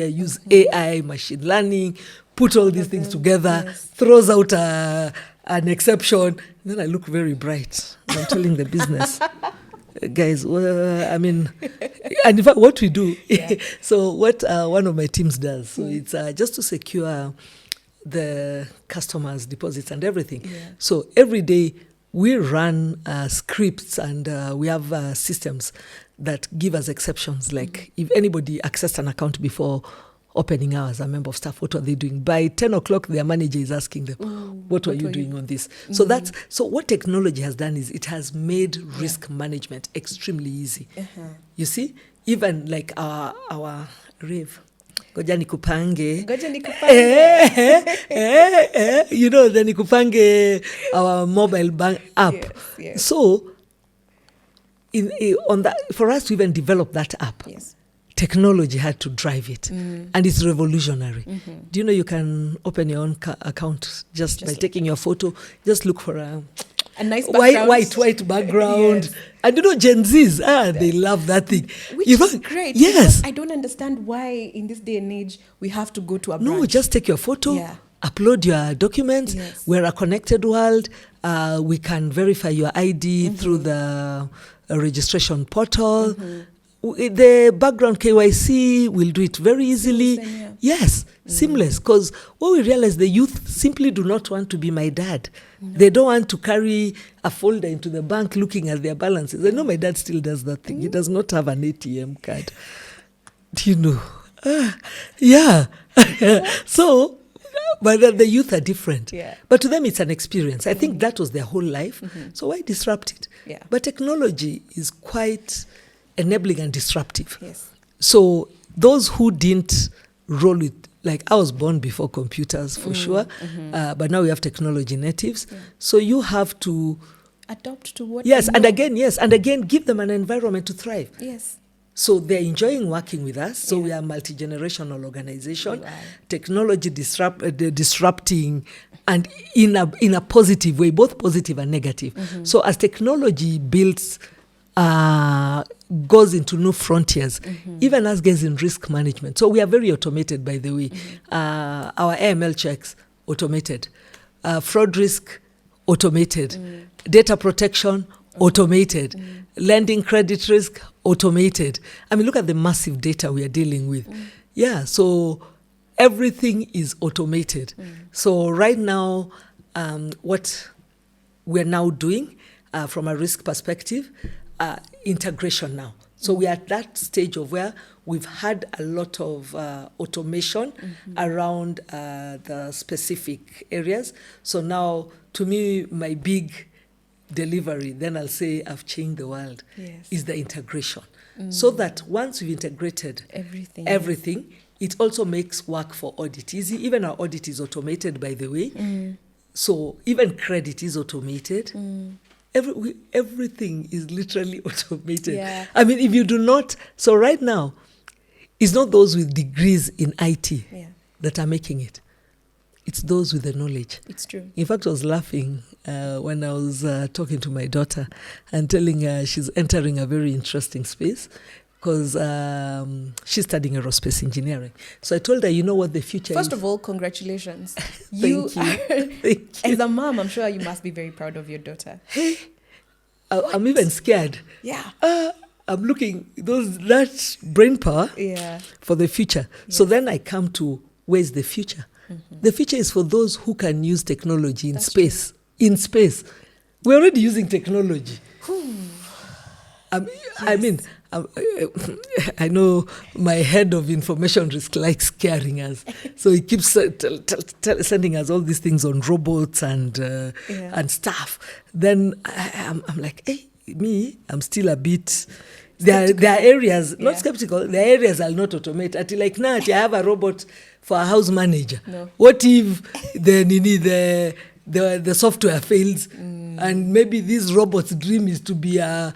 use AI, machine learning, put all these things together, throws out an exception. Then I look very bright. I'm telling the business. Guys, and in fact, what we do, so what one of my teams does, so it's just to secure the customers' deposits and everything. So every day we run scripts and we have systems that give us exceptions. Like if anybody accessed an account before opening hours, a member of staff, what were they doing? By 10 o'clock, their manager is asking them, what were you doing on this? So what technology has done is it has made risk management extremely easy. You see, even like our rave. Goja nikupange. The nikupange, our mobile bank app. Yes. So, on that, for us to even develop that app, technology had to drive it, and it's revolutionary. Do you know you can open your own account just by taking your photo? Just look for a nice white background. And Gen Zs, they love that thing. Which is great. Yes. I don't understand why in this day and age we have to go to a branch. No, just take your photo, upload your documents. We're a connected world. We can verify your ID through the registration portal. The background KYC will do it very easily. Seamless. Because what we realize, the youth simply do not want to be my dad. They don't want to carry a folder into the bank looking at their balances. I know my dad still does that thing. He does not have an ATM card. Do you know? So, but the youth are different. But to them, it's an experience. I think that was their whole life. So why disrupt it? But technology is quite enabling and disruptive. So those who didn't roll with, like I was born before computers for sure, but now we have technology natives. So you have to adopt to what Yes, they and know. again, give them an environment to thrive. Yes. So they're enjoying working with us. So Yeah. we are a multi-generational organization, You are. technology disrupting, and in a positive way, both positive and negative. So as technology builds, goes into new frontiers, even us guys in risk management. So we are very automated, by the way. Our AML checks, automated. Fraud risk, automated. Data protection, automated. Lending credit risk, automated. I mean, look at the massive data we are dealing with. Yeah, so everything is automated. So right now, what we're now doing from a risk perspective, integration now. So we are at that stage of where we've had a lot of automation around the specific areas. So now, to me, my big delivery, then I'll say I've changed the world, Yes. is the integration. So that once we've integrated everything, it also makes work for audit easy. Even our audit is automated, by the way. So even credit is automated. Everything is literally automated. Yeah. I mean, if you do not, so right now, it's not those with degrees in IT that are making it. It's those with the knowledge. It's true. In fact, I was laughing when I was talking to my daughter and telling her she's entering a very interesting space because she's studying aerospace engineering. So I told her, you know what the future First is? of all, congratulations. Thank you. As a mom, I'm sure you must be very proud of your daughter. Hey, I'm even scared. Yeah. I'm looking, that brain power for the future. So then I come to, where's the future? The future is for those who can use technology in space. True. In space. We're already using technology. I mean, I know my head of information risk likes scaring us. So he keeps sending us all these things on robots and stuff. Then I'm like, hey, I'm still a bit... There are areas, not skeptical, there are areas I'll not automate. Like now, I have a robot for a house manager. No. What if the software fails and maybe this robot's dream is to be a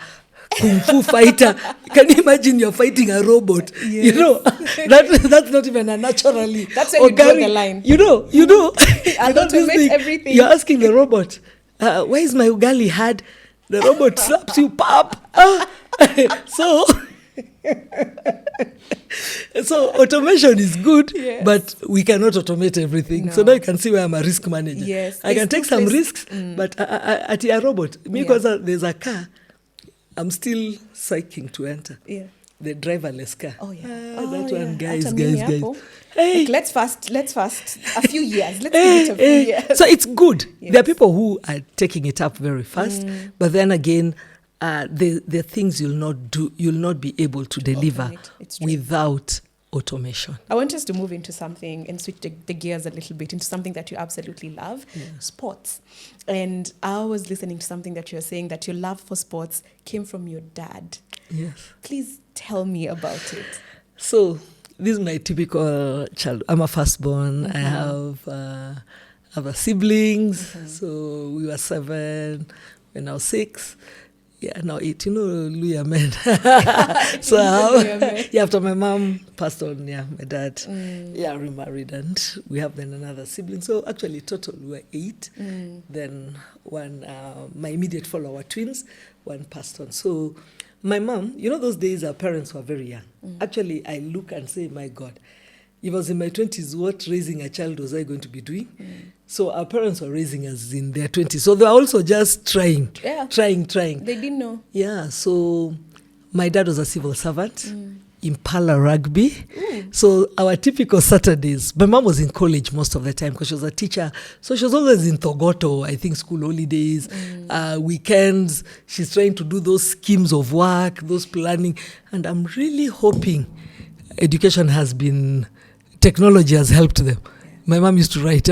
kung fu fighter? Can you imagine you're fighting a robot? Yes. You know, that's not even a naturally. That's when you draw the line. You know. I'll automate everything. You're asking the robot, why is my ugali hard? The robot slaps you, pop. So automation is good, but we cannot automate everything. No. So now you can see where I'm a risk manager. Yes, I can take some risks, but at a robot, because there's a car, I'm still psyching to enter. Yeah. The driverless car. Oh yeah. That one, guys. Hey. Like, let's fast a few years. Let's give it a few years. So it's good. Yes. There are people who are taking it up very fast, but then again, the things you'll not be able to deliver without automation. I want us to move into something and switch the gears a little bit into something that you absolutely love, sports. And I was listening to something that you're saying that your love for sports came from your dad. Yes. Please tell me about it. So this is my typical child. I'm a firstborn. I have other siblings. So we were 7, we're now 6. Yeah, now 8, Louis Amen. So, after my mom passed on, my dad, remarried, and we have then another sibling. So, actually, total, we were 8. Then one, my immediate follower, twins, one passed on. So, my mom, those days our parents were very young. Actually, I look and say, my God, if I was in my 20s, what raising a child was I going to be doing? So our parents were raising us in their 20s. So they were also just trying. They didn't know. Yeah, so my dad was a civil servant, Impala Rugby. So our typical Saturdays, my mom was in college most of the time because she was a teacher. So she was always in Thogoto, I think school holidays, weekends. She's trying to do those schemes of work, those planning. And I'm really hoping technology has helped them. My mom used to write,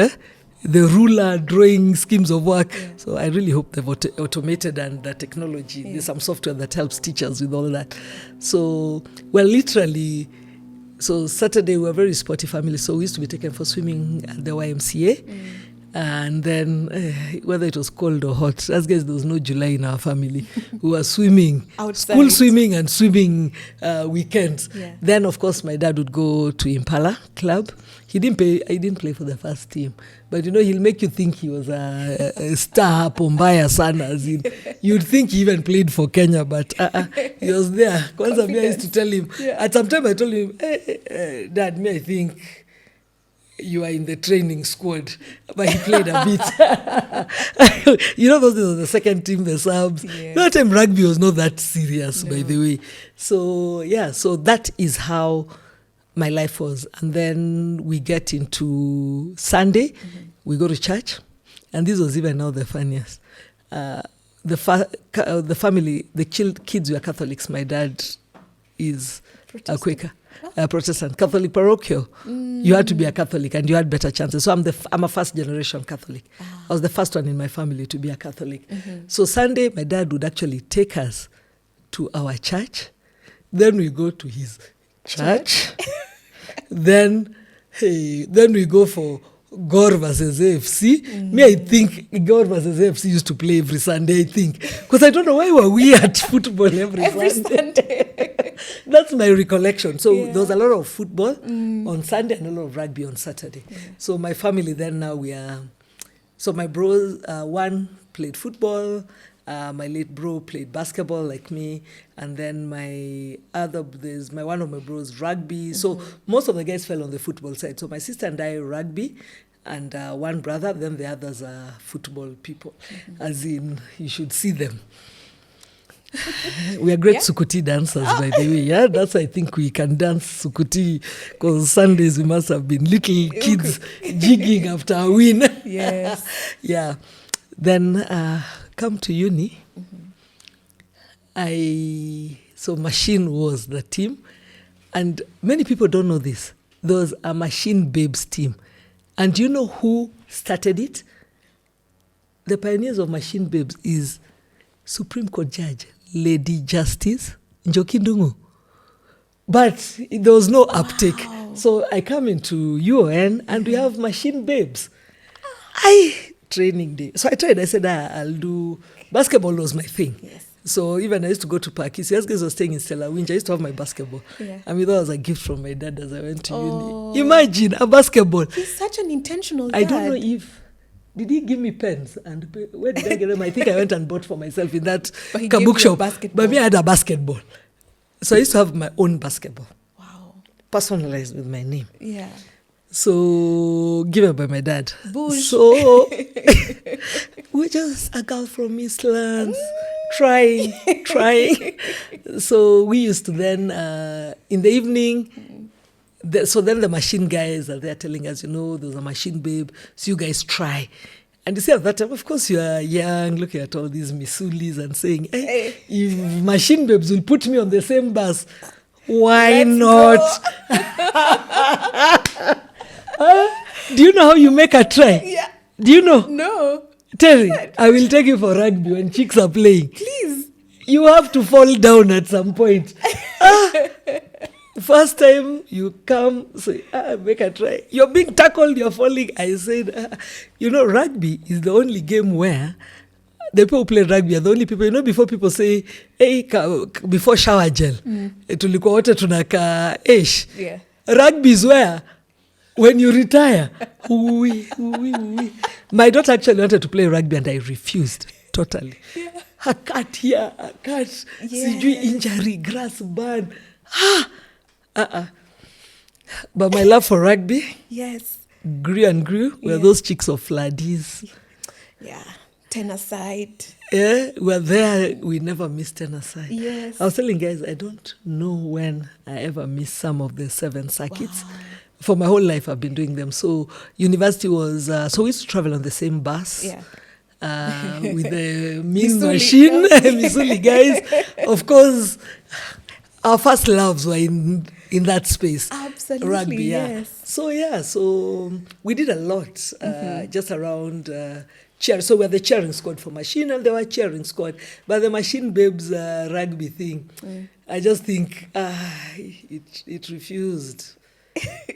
the ruler, drawing schemes of work. So I really hope they've automated and the technology. There's some software that helps teachers with all that. So, literally, so Saturday we were a very sporty family. So we used to be taken for swimming at the YMCA. And then whether it was cold or hot, as guys, there was no July in our family. We were swimming, Outside. School swimming and swimming weekends. Yeah. Then, of course, my dad would go to Impala Club. He didn't play for the first team. But, he'll make you think he was a star, Pombaya sana, as in, you'd think he even played for Kenya, but he was there. Kwanza, me, I used to tell him, at some time I told him, Dad, I think you are in the training squad, but he played a bit. Those days were the second team, the subs. Yeah. That time rugby was not that serious, by the way. So that is how my life was. And then we get into Sunday, we go to church, and this was even now the funniest. The family, the kids were Catholics. My dad is a Quaker. Protestant, Catholic parochial. You had to be a Catholic and you had better chances. So I'm a first generation Catholic. I was the first one in my family to be a Catholic. So Sunday, my dad would actually take us to our church. Then we go to his church. then we go for Gor versus AFC. Me, I think Gor versus AFC used to play every Sunday, I think. Because I don't know why were we at football every Sunday. That's my recollection. So there was a lot of football on Sunday and a lot of rugby on Saturday. Yeah. So my family then now so my bros, one played football, my late bro played basketball like me, and then one of my bros rugby. So most of the guys fell on the football side. So my sister and I rugby, and one brother, then the others are football people. As in, you should see them. We are great Sukuti dancers, by the way. Yeah, that's why I think we can dance Sukuti, because Sundays we must have been little kids jigging after a win. Yes. Yeah. Then come to uni. So Machine was the team, and many people don't know this. There was a Machine Babes team, and do you know who started it? The pioneers of Machine Babes is Supreme Court Judge Lady Justice Njoki Ndung'u. But there was no uptake. So I come into UON and we have Machine Babes. Training day. So I tried. I said, I'll do... Basketball was my thing. Yes. So even I used to go to Pakis. Yes, guys was staying in Stella Winch. I used to have my basketball. Yeah. I mean, that was a gift from my dad as I went to uni. Imagine, a basketball. He's such an intentional dad. I don't know if... Did he give me pens? And where did I get them? I think I went and bought for myself in that book shop. But me, I had a basketball. So I used to have my own basketball. Wow. Personalized with my name. Yeah. So given by my dad. Bush. So we're just a girl from East Lands trying. So we used to then, in the evening... So then the machine guys are there telling us, there's a machine babe, so you guys try. And you see at that time, of course, you are young, looking at all these misulis and saying, hey, if machine babes will put me on the same bus, why not? Do you know how you make a try? Yeah. Do you know? No. Terry, I will take you for rugby when chicks are playing. Please. You have to fall down at some point. First time you come, say, make a try. You're being tackled, you're falling. I said, rugby is the only game where the people who play rugby are the only people, before people say, hey, before shower gel, tulikuwa wote tunaka ish. Yeah. Rugby is where, when you retire, my daughter actually wanted to play rugby and I refused totally. Yeah. A cut here, a cut, injury, grass burn. But my love for rugby grew and grew. We're those chicks of Fladdies. Yeah, tenor side. Yeah, we're there. We never missed tenor side. Yes. I was telling guys, I don't know when I ever missed some of the 7 circuits. Wow. For my whole life, I've been doing them. So university was, so we used to travel on the same bus. Yeah. With the mean machine, Missouli guys. Of course, our first loves were in that space. Absolutely, rugby, yes. So we did a lot just around cheer. So we're the cheering squad for Machine and they were cheering squad. But the Machine Babes rugby thing, I just think it refused.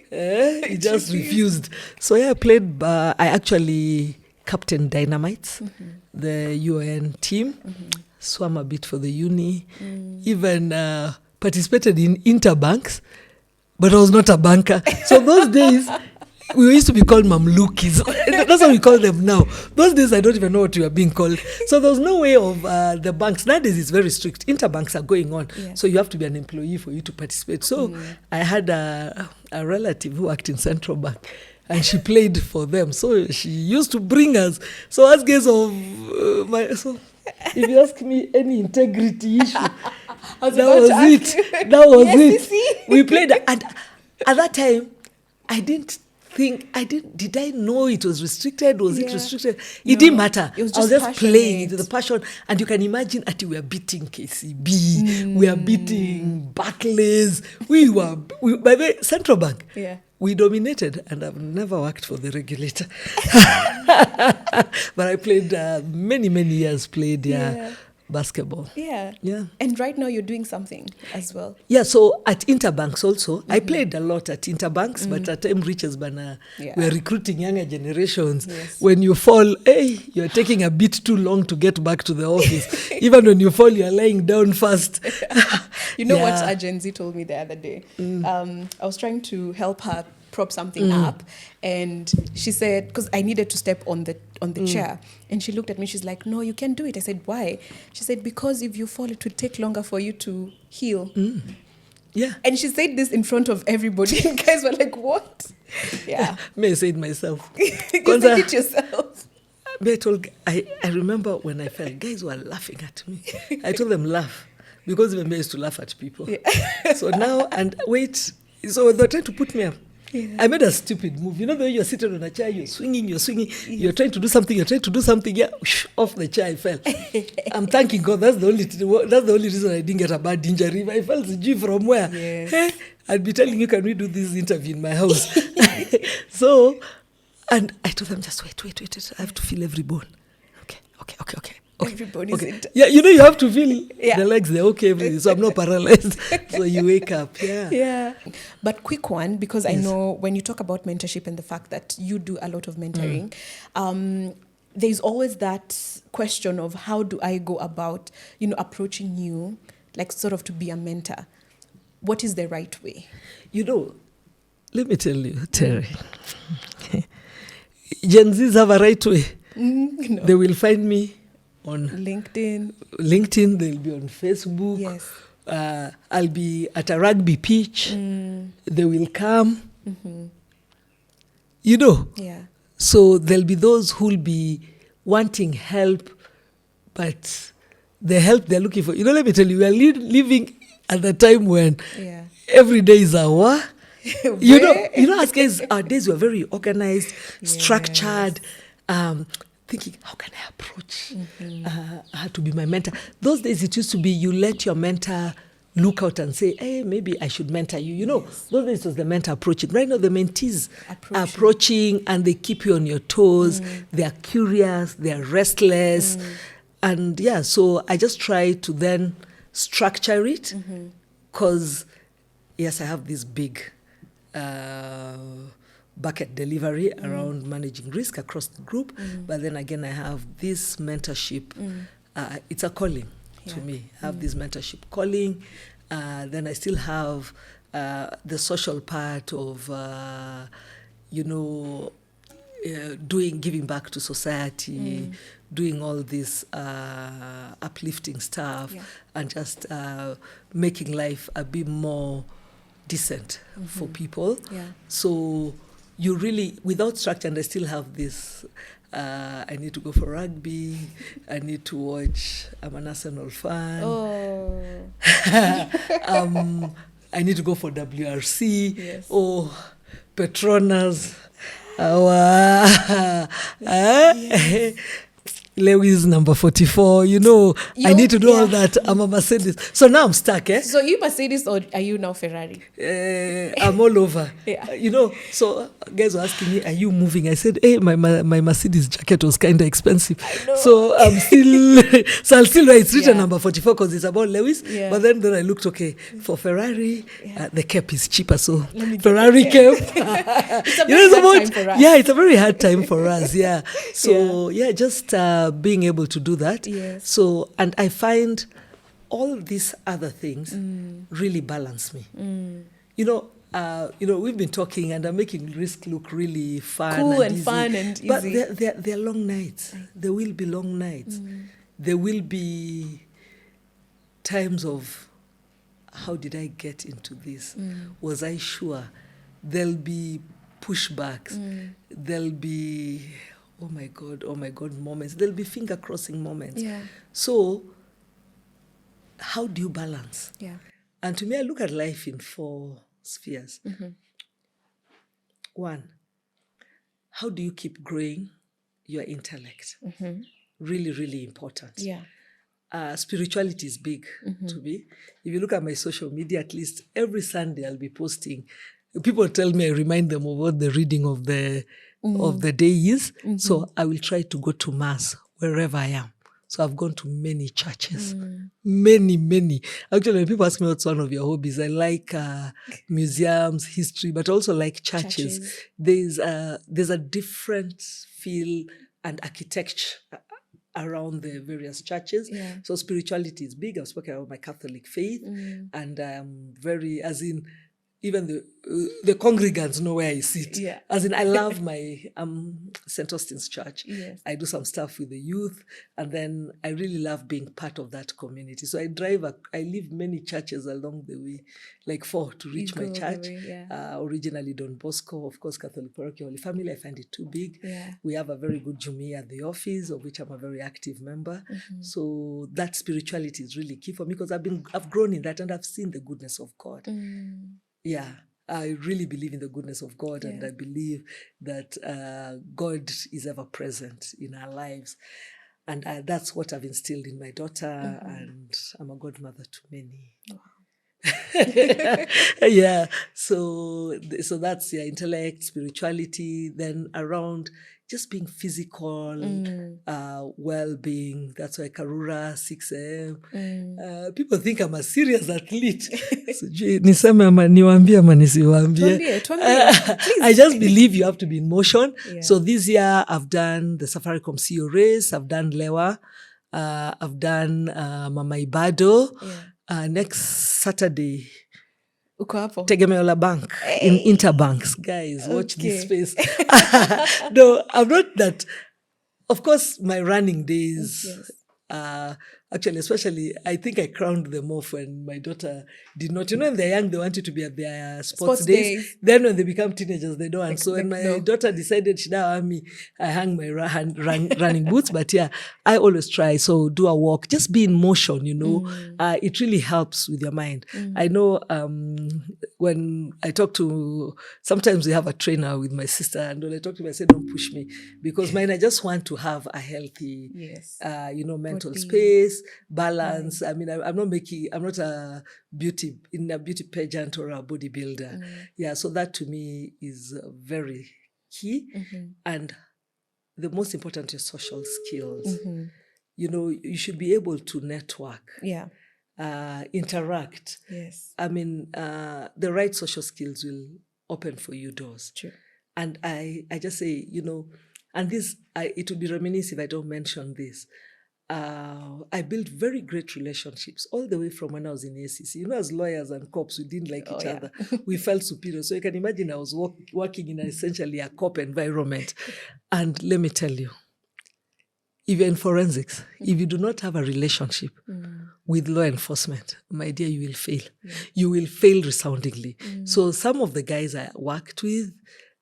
He just refused. So I played, I actually captained Dynamites, the UN team, swam a bit for the uni, even participated in interbanks, but I was not a banker. So those days, we used to be called Mamlukis. That's how we call them now. Those days, I don't even know what we are being called. So there was no way of the banks. Nowadays, it's very strict. Interbanks are going on. Yeah. So you have to be an employee for you to participate. So I had a relative who worked in Central Bank, and she played for them. So she used to bring us. So as guys of so if you ask me any integrity issue, that was it. That was it. We played. And at that time, I didn't think, did I know it was restricted? Was it restricted? It didn't matter. I was just playing into the passion. And you can imagine that we were beating KCB, we were beating Barclays, we by the way, Central Bank. Yeah. We dominated, and I've never worked for the regulator. But I played many years, basketball. Yeah. And right now you're doing something as well. Yeah, so at Interbanks also, I played a lot at Interbanks, but at time reaches Bana, we're recruiting younger generations. Yes. When you fall, you're taking a bit too long to get back to the office. Even when you fall, you're lying down fast. You know what Agenzi told me the other day? I was trying to help her prop something up, and she said, because I needed to step on the chair, and she looked at me, she's like, no, you can't do it. I said, why? She said, because if you fall, it would take longer for you to heal. Yeah. And she said this in front of everybody, and guys were like, what? Yeah. May I say it myself? You said it yourself. I remember when I fell, guys were laughing at me. I told them laugh, because even I used to laugh at people. Yeah. So now, and wait, so they're trying to put me up. Yeah. I made a stupid move. You know the way you're sitting on a chair, you're swinging, you're trying to do something, off the chair I fell. I'm thanking God. That's the only reason I didn't get a bad injury. If I fell from where? Yes. Hey, I'd be telling you, can we do this interview in my house? So, and I told them, just wait. I have to feel every bone. Okay. Everybody's yeah, you have to feel the legs, they're okay, everything. So I'm not paralyzed. So you wake up. Yeah. But quick one, because I know when you talk about mentorship and the fact that you do a lot of mentoring, there's always that question of how do I go about, approaching you, like sort of to be a mentor. What is the right way? Let me tell you, Terry. Gen Zs have a right way. No. They will find me on LinkedIn, they'll be on Facebook. Yes. I'll be at a rugby pitch. They will come. Yeah. So there'll be those who'll be wanting help, but the help they're looking for. Let me tell you, we are living at the time when every day is a war. As guys, our days were very organized, structured, thinking, how can I approach her to be my mentor? Those days it used to be you let your mentor look out and say, hey, maybe I should mentor you. Those days it was the mentor approaching. Right now the mentees are approaching, and they keep you on your toes. They are curious, they are restless. And so I just try to then structure it, because, yes, I have this big bucket delivery around managing risk across the group, but then again I have this mentorship. It's a calling to me. I have this mentorship calling. Then I still have the social part of giving back to society, doing all this uplifting stuff, and just making life a bit more decent for people. So you really, without structure, and I still have this, I need to go for rugby, I need to watch, I'm an Arsenal fan. I need to go for WRC, Petronas, Lewis number 44, I need to do all that. I'm a Mercedes. So now I'm stuck, eh? So you Mercedes or are you now Ferrari? I'm all over. Yeah. So guys were asking me, are you moving? I said, hey, my Mercedes jacket was kind of expensive. So I'm still, I'll still write, it's written number 44 because it's about Lewis. Yeah. But then I looked, okay, for Ferrari, the cap is cheaper. So Ferrari cap. It's a very hard time for us. Yeah, it's a very hard time for us. Yeah. So just being able to do that. Yes. So, and I find all these other things really balance me. We've been talking and I'm making risk look really fun, cool and easy. Fun and easy. But they're long nights. There will be long nights. There will be times of, how did I get into this? Was I sure? There'll be pushbacks. There'll be oh my God moments. There'll be finger crossing moments. Yeah. So how do you balance? Yeah. And to me, I look at life in 4 spheres. One, how do you keep growing your intellect? Really, really important. Yeah. Spirituality is big to me. If you look at my social media, at least every Sunday I'll be posting. People tell me I remind them of what the reading of the day is. So I will try to go to Mass wherever I am. So I've gone to many churches, many. Actually, when people ask me what's one of your hobbies, I like museums, history, but also like churches. There's a different feel and architecture around the various churches. Yeah. So spirituality is big. I've spoken about my Catholic faith, and I'm very, as in, even the congregants know where I sit. Yeah. As in, I love St. Austin's Church. Yes. I do some stuff with the youth, and then I really love being part of that community. So I leave many churches along the way, like 4 to reach my church. Originally Don Bosco, of course, Catholic Parochial Holy Family. I find it too big. Yeah. We have a very good Jumuiya at the office, of which I'm a very active member. So that spirituality is really key for me because I've grown in that and I've seen the goodness of God. Yeah, I really believe in the goodness of God, and I believe that God is ever present in our lives. And that's what I've instilled in my daughter, and I'm a godmother to many. Wow. Yeah, so that's intellect, spirituality, then around just being physical, well-being. That's why Karura, 6 a.m. People think I'm a serious athlete. Niseme ama niwaambie ama nisiwaambie. I just believe you have to be in motion. Yeah. So this year I've done the Safaricom CEO race. I've done Lewa. I've done Mama Ibado. Yeah. Next Saturday, Tegemeola Bank in Interbanks. Guys, watch this space. No, I'm not that. Of course, my running days, actually, especially, I think I crowned them off when my daughter did not. When they're young, they want you to be at their sports days. Then when they become teenagers, they don't. And so when my daughter decided she didn't want me, I hung my running boots. But yeah, I always try. So do a walk, just be in motion, it really helps with your mind. I know when I talk to, sometimes we have a trainer with my sister, and when I talk to her, I say, don't push me, because mine, I just want to have a healthy, mental space, balance. I mean, I'm not a beauty pageant or a bodybuilder. Yeah, so that to me is very key. And the most important is social skills. You should be able to network. Yeah. Interact. Yes. I mean, the right social skills will open for you doors. True. And I just say, and this, it would be reminiscent if I don't mention this. I built very great relationships all the way from when I was in ACC. As lawyers and cops, we didn't like each other. We felt superior. So you can imagine I was working in essentially a cop environment. And let me tell you, if you're in forensics, if you do not have a relationship with law enforcement, my dear, you will fail. You will fail resoundingly. So some of the guys I worked with,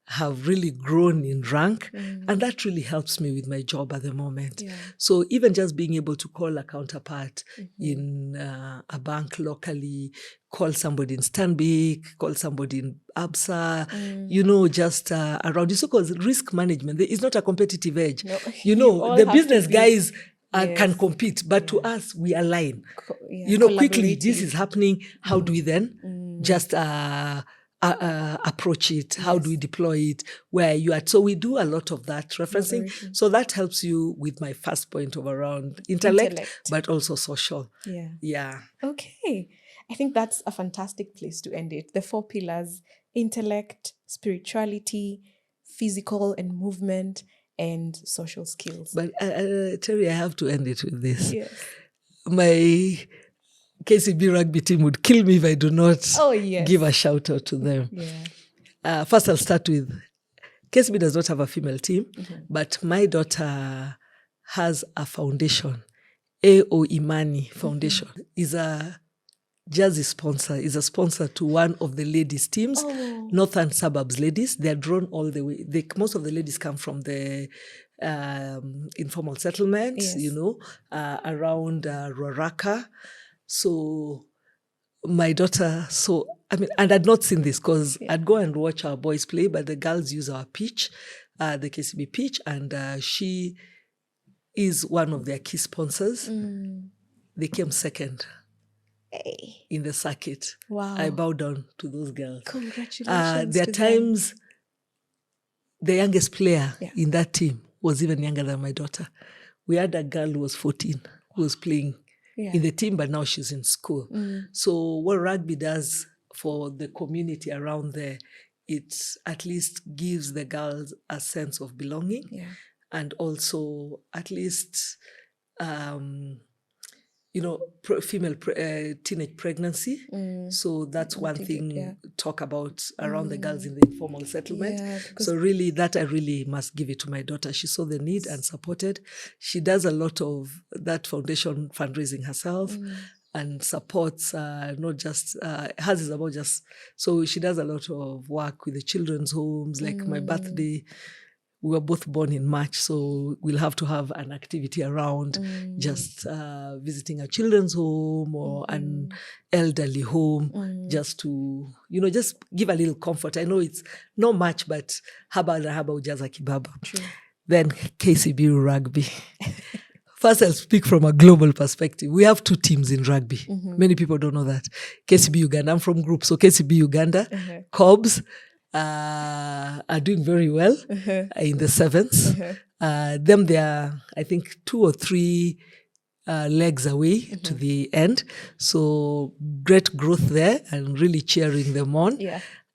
have really grown in rank, and that really helps me with my job at the moment. Yeah. So even just being able to call a counterpart in a bank locally, call somebody in Stanbic, call somebody in ABSA, just around you. So because risk management is not a competitive edge. No, The business guys Yes. can compete, but to us, we align. Quickly, Collaborating. this is happening. How do we then just approach it? How do we deploy it? Where are you at? So we do a lot of that referencing. So that helps you with my first point of around intellect, but also social. Yeah. Okay. I think that's a fantastic place to end it. The 4 pillars: intellect, spirituality, physical and movement, and social skills. But Terry, I have to end it with this. Yes. My KCB rugby team would kill me if I do not give a shout out to them. Yeah. First, I'll start with KCB does not have a female team, but my daughter has a foundation. A.O. Imani Foundation is a Jazzy sponsor, is a sponsor to one of the ladies' teams, Northern Suburbs ladies. They're drawn all the way. Most of the ladies come from the informal settlements, around Ruaraka. So my daughter, and I'd not seen this because I'd go and watch our boys play, but the girls use our pitch, the KCB pitch, and she is one of their key sponsors. They came second in the circuit. Wow. I bow down to those girls. Congratulations. There are times the youngest player in that team was even younger than my daughter. We had a girl who was 14 who was playing in the team, but now she's in school. So what rugby does for the community around there, it at least gives the girls a sense of belonging, and also at least female teenage pregnancy. So that's one thing talk about around the girls in the informal settlement. So really that I really must give it to my daughter. She saw the need and supported. She does a lot of that foundation fundraising herself and supports not just, hers is about just, so she does a lot of work with the children's homes, like my birthday. We were both born in March, so we'll have to have an activity around just visiting a children's home or an elderly home, just to, just give a little comfort. I know it's not much, but haba na haba ujaza kibaba. Then KCB rugby. First, I'll speak from a global perspective. We have 2 teams in rugby. Many people don't know that. KCB Uganda, I'm from group, so KCB Uganda, Cobs, are doing very well in the 7th. Them, they are, I think, 2 or 3 legs away to the end. So great growth there and really cheering them on.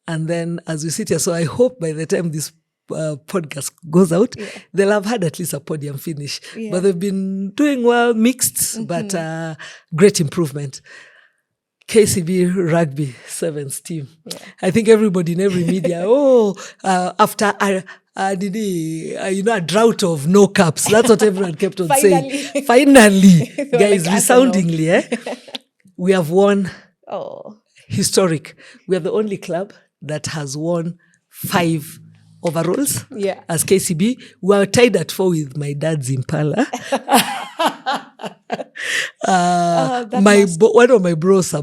And then as we sit here, so I hope by the time this podcast goes out, they'll have had at least a podium finish. But they've been doing well, mixed, but great improvement. KCB Rugby Sevens team. I think everybody in every media, after a drought of no caps. That's what everyone kept on saying. Finally, guys, resoundingly, we have won historic. We are the only club that has won 5 overalls as KCB. We are tied at 4 with my dad's Impala. One of my bros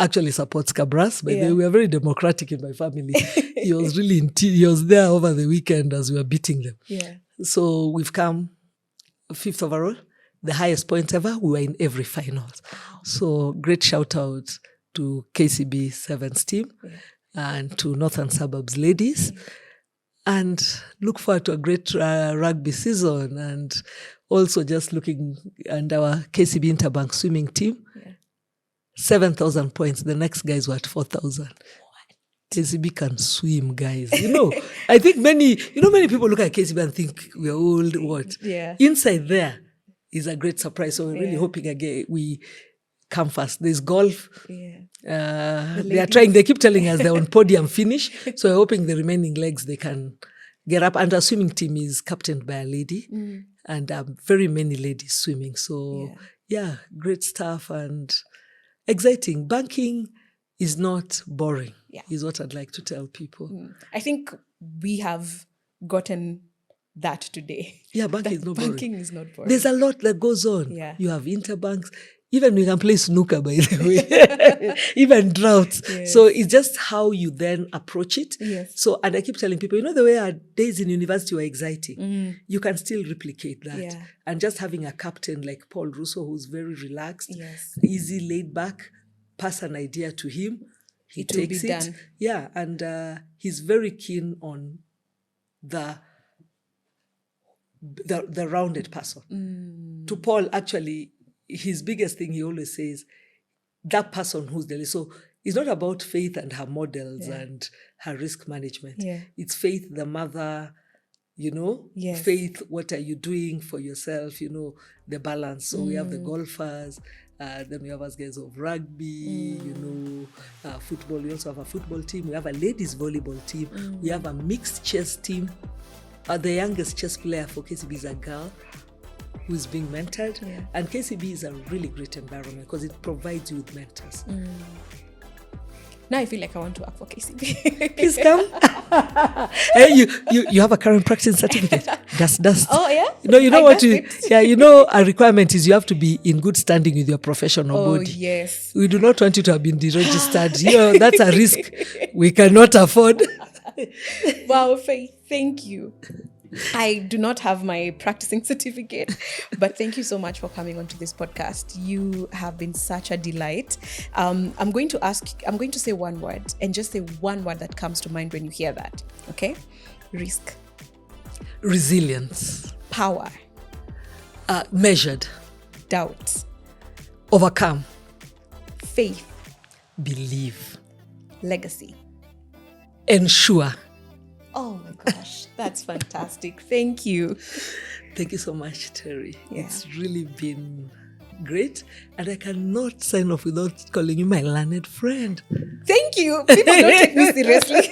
actually supports Cabras, but we are very democratic in my family. He was really he was there over the weekend as we were beating them. So we've come 5th overall, the highest point ever. We were in every final. So great shout out to KCB Sevens team and to Northern Suburbs ladies. And look forward to a great rugby season, and also just looking at our KCB Interbank swimming team, 7,000 points. The next guys were at 4,000. KCB can swim, guys. I think many people look at KCB and think we're old, what? Inside there is a great surprise. So we're really hoping again we come first. There's golf. They are trying. They keep telling us they're on podium finish. So we're hoping the remaining legs they can get up. And our swimming team is captained by a lady, and very many ladies swimming. So great stuff and exciting. Banking is not boring. Is what I'd like to tell people. I think we have gotten that today. Yeah, banking is not boring. Banking is not boring. There's a lot that goes on. Yeah. You have interbanks. Even we can play snooker, by the way. Even droughts. Yes. So it's just how you then approach it. Yes. So, and I keep telling people, the way our days in university were exciting. You can still replicate that. Yeah. And just having a captain like Paul Russo, who's very relaxed, Yes. easy, laid back, pass an idea to him. He It will takes be it. done. Yeah. And he's very keen on the rounded person. To Paul, actually, his biggest thing he always says, that person who's there. So it's not about Faith and her models and her risk management. Yeah. It's Faith, the mother, Yes. Faith, what are you doing for yourself, the balance. So we have the golfers, then we have us guys of rugby, football. We also have a football team. We have a ladies volleyball team. We have a mixed chess team. The youngest chess player for KCB is a girl who's being mentored. Yeah. And KCB is a really great environment because it provides you with mentors. Now I feel like I want to work for KCB. Please come. Hey, you have a current practice certificate. Dust. Oh, yeah? You know I what? dust it. A requirement is you have to be in good standing with your professional body. Yes. We do not want you to have been deregistered. That's a risk we cannot afford. Wow, Faith, thank you. I do not have my practicing certificate, but thank you so much for coming onto this podcast. You have been such a delight. I'm going to say one word, and just say one word that comes to mind when you hear that. Okay? Risk. Resilience. Power. Measured. Doubt. Overcome. Faith. Believe. Legacy. Ensure. Oh my gosh, that's fantastic. Thank you. Thank you so much, Terry. Yeah. It's really been great. And I cannot sign off without calling you my learned friend. Thank you. People don't take me seriously.